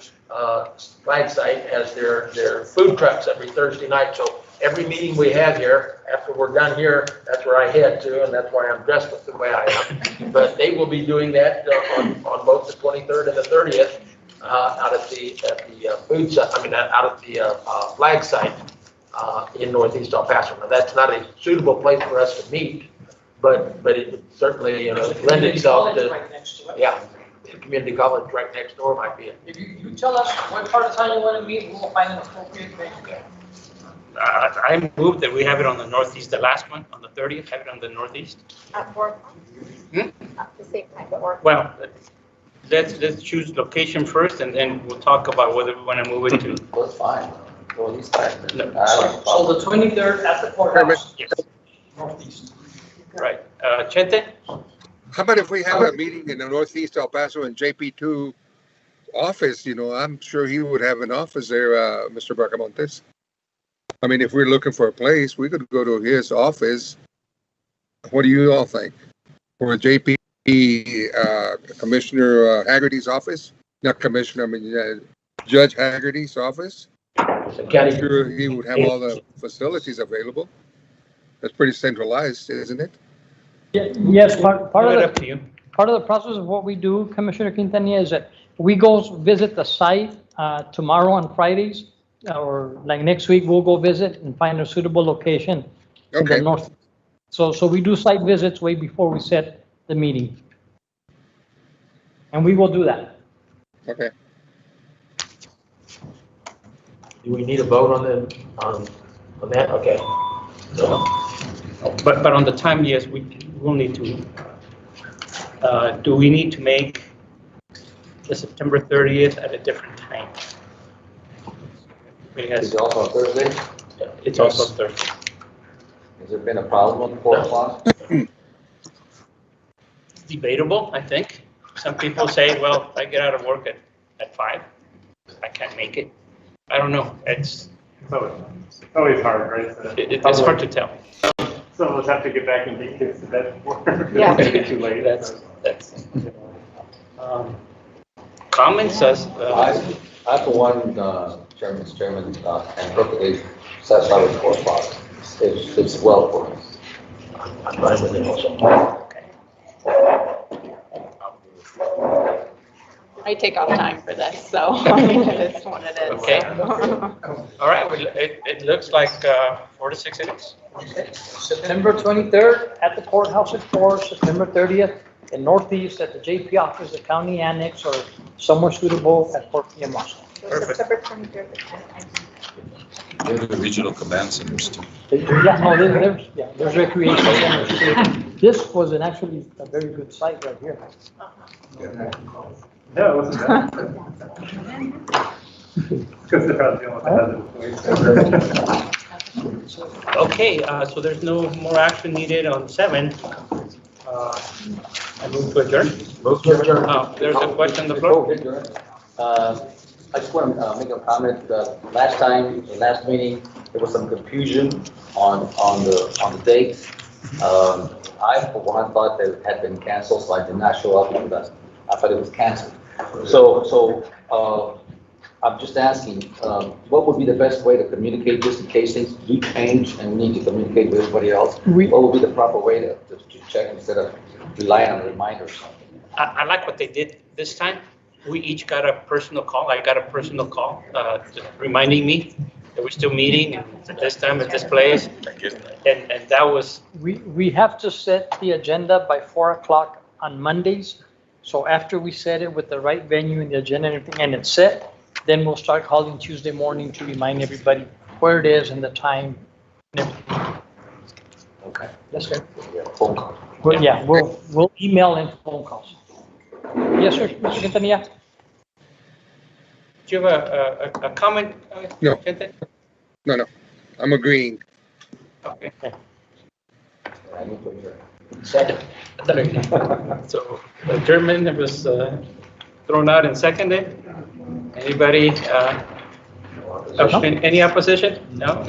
flag site has their food trucks every Thursday night. So every meeting we have here, after we're done here, that's where I head to, and that's why I'm dressed the way I am. But they will be doing that on both the 23rd and the 30th out at the food site. I mean, out at the flag site in Northeast El Paso. Now, that's not a suitable place for us to meet, but it would certainly lend itself to. Right next to it. Yeah. Community college right next door might be it. If you tell us what part of town you want to meet, we'll find an appropriate venue. I moved that we have it on the Northeast, the last one, on the 30th, have it on the Northeast. At 4 o'clock? At the same time, but Well, let's choose location first, and then we'll talk about whether we want to move it to. That's fine. Northeast time. So the 23rd at the courthouse. Yes. Northeast. Right. Chente? How about if we have a meeting in the Northeast El Paso and JP2 office, I'm sure he would have an office there, Mr. Bracamontes. I mean, if we're looking for a place, we could go to his office. What do you all think? For JP, Commissioner Haggerty's office? Not Commissioner, Judge Haggerty's office? I'm sure he would have all the facilities available. That's pretty centralized, isn't it? Yes, part of the process of what we do, Commissioner Quintanilla, is that we go visit the site tomorrow on Fridays, or like next week, we'll go visit and find a suitable location in the north. So we do site visits way before we set the meeting. And we will do that. Okay. Do we need a vote on that? Okay. So. But on the time, yes, we will need to. Do we need to make the September 30th at a different time? Is it also on Thursday? It's also Thursday. Has there been a problem on 4 o'clock? Debatable, I think. Some people say, well, if I get out of work at 5, I can't make it. I don't know. It's always hard, right? It's hard to tell. Some of us have to get back and get kids to bed before Yeah. it's getting too late. That's comments as. I for one, Chairman, am perfectly satisfied with 4 o'clock. It's well for us. I'm fine with it also. I take off time for this, so it is what it is. Okay. All right, well, it looks like 4 to 6 minutes. September 23rd at the courthouse at 4, September 30th in Northeast at the JP office, the county annex, or somewhere suitable at 4 p.m. also. Perfect. September 23rd at 10 a.m. There's the regional command centers too. Yeah, no, there's recreation centers too. This was actually a very good site right here. No, it wasn't bad. Because they're probably dealing with the hazard. Okay, so there's no more action needed on 7. I move to adjourn. There's a question on the floor. I just want to make a comment that last meeting, there was some confusion on the dates. I, for one, thought that it had been canceled, so I did not show up because I thought it was canceled. So I'm just asking, what would be the best way to communicate just in case things do change and we need to communicate with everybody else? What would be the proper way to check instead of relying on reminders? I like what they did this time. We each got a personal call. I got a personal call just reminding me that we're still meeting at this time at this place. And that was. We have to set the agenda by 4 o'clock on Mondays. So after we set it with the right venue and the agenda and everything, and it's set, then we'll start calling Tuesday morning to remind everybody where it is and the time and everything. Okay. That's good. Phone call. Well, yeah, we'll email and phone calls. Yes, sir, Mr. Quintanilla? Do you have a comment? No. No, I'm agreeing. Okay. Second. So adjournment was thrown out and seconded. Anybody, any opposition? No?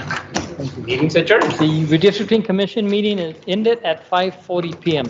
Meeting's adjourned. The Redistricting Commission meeting is ended at 5:40 PM.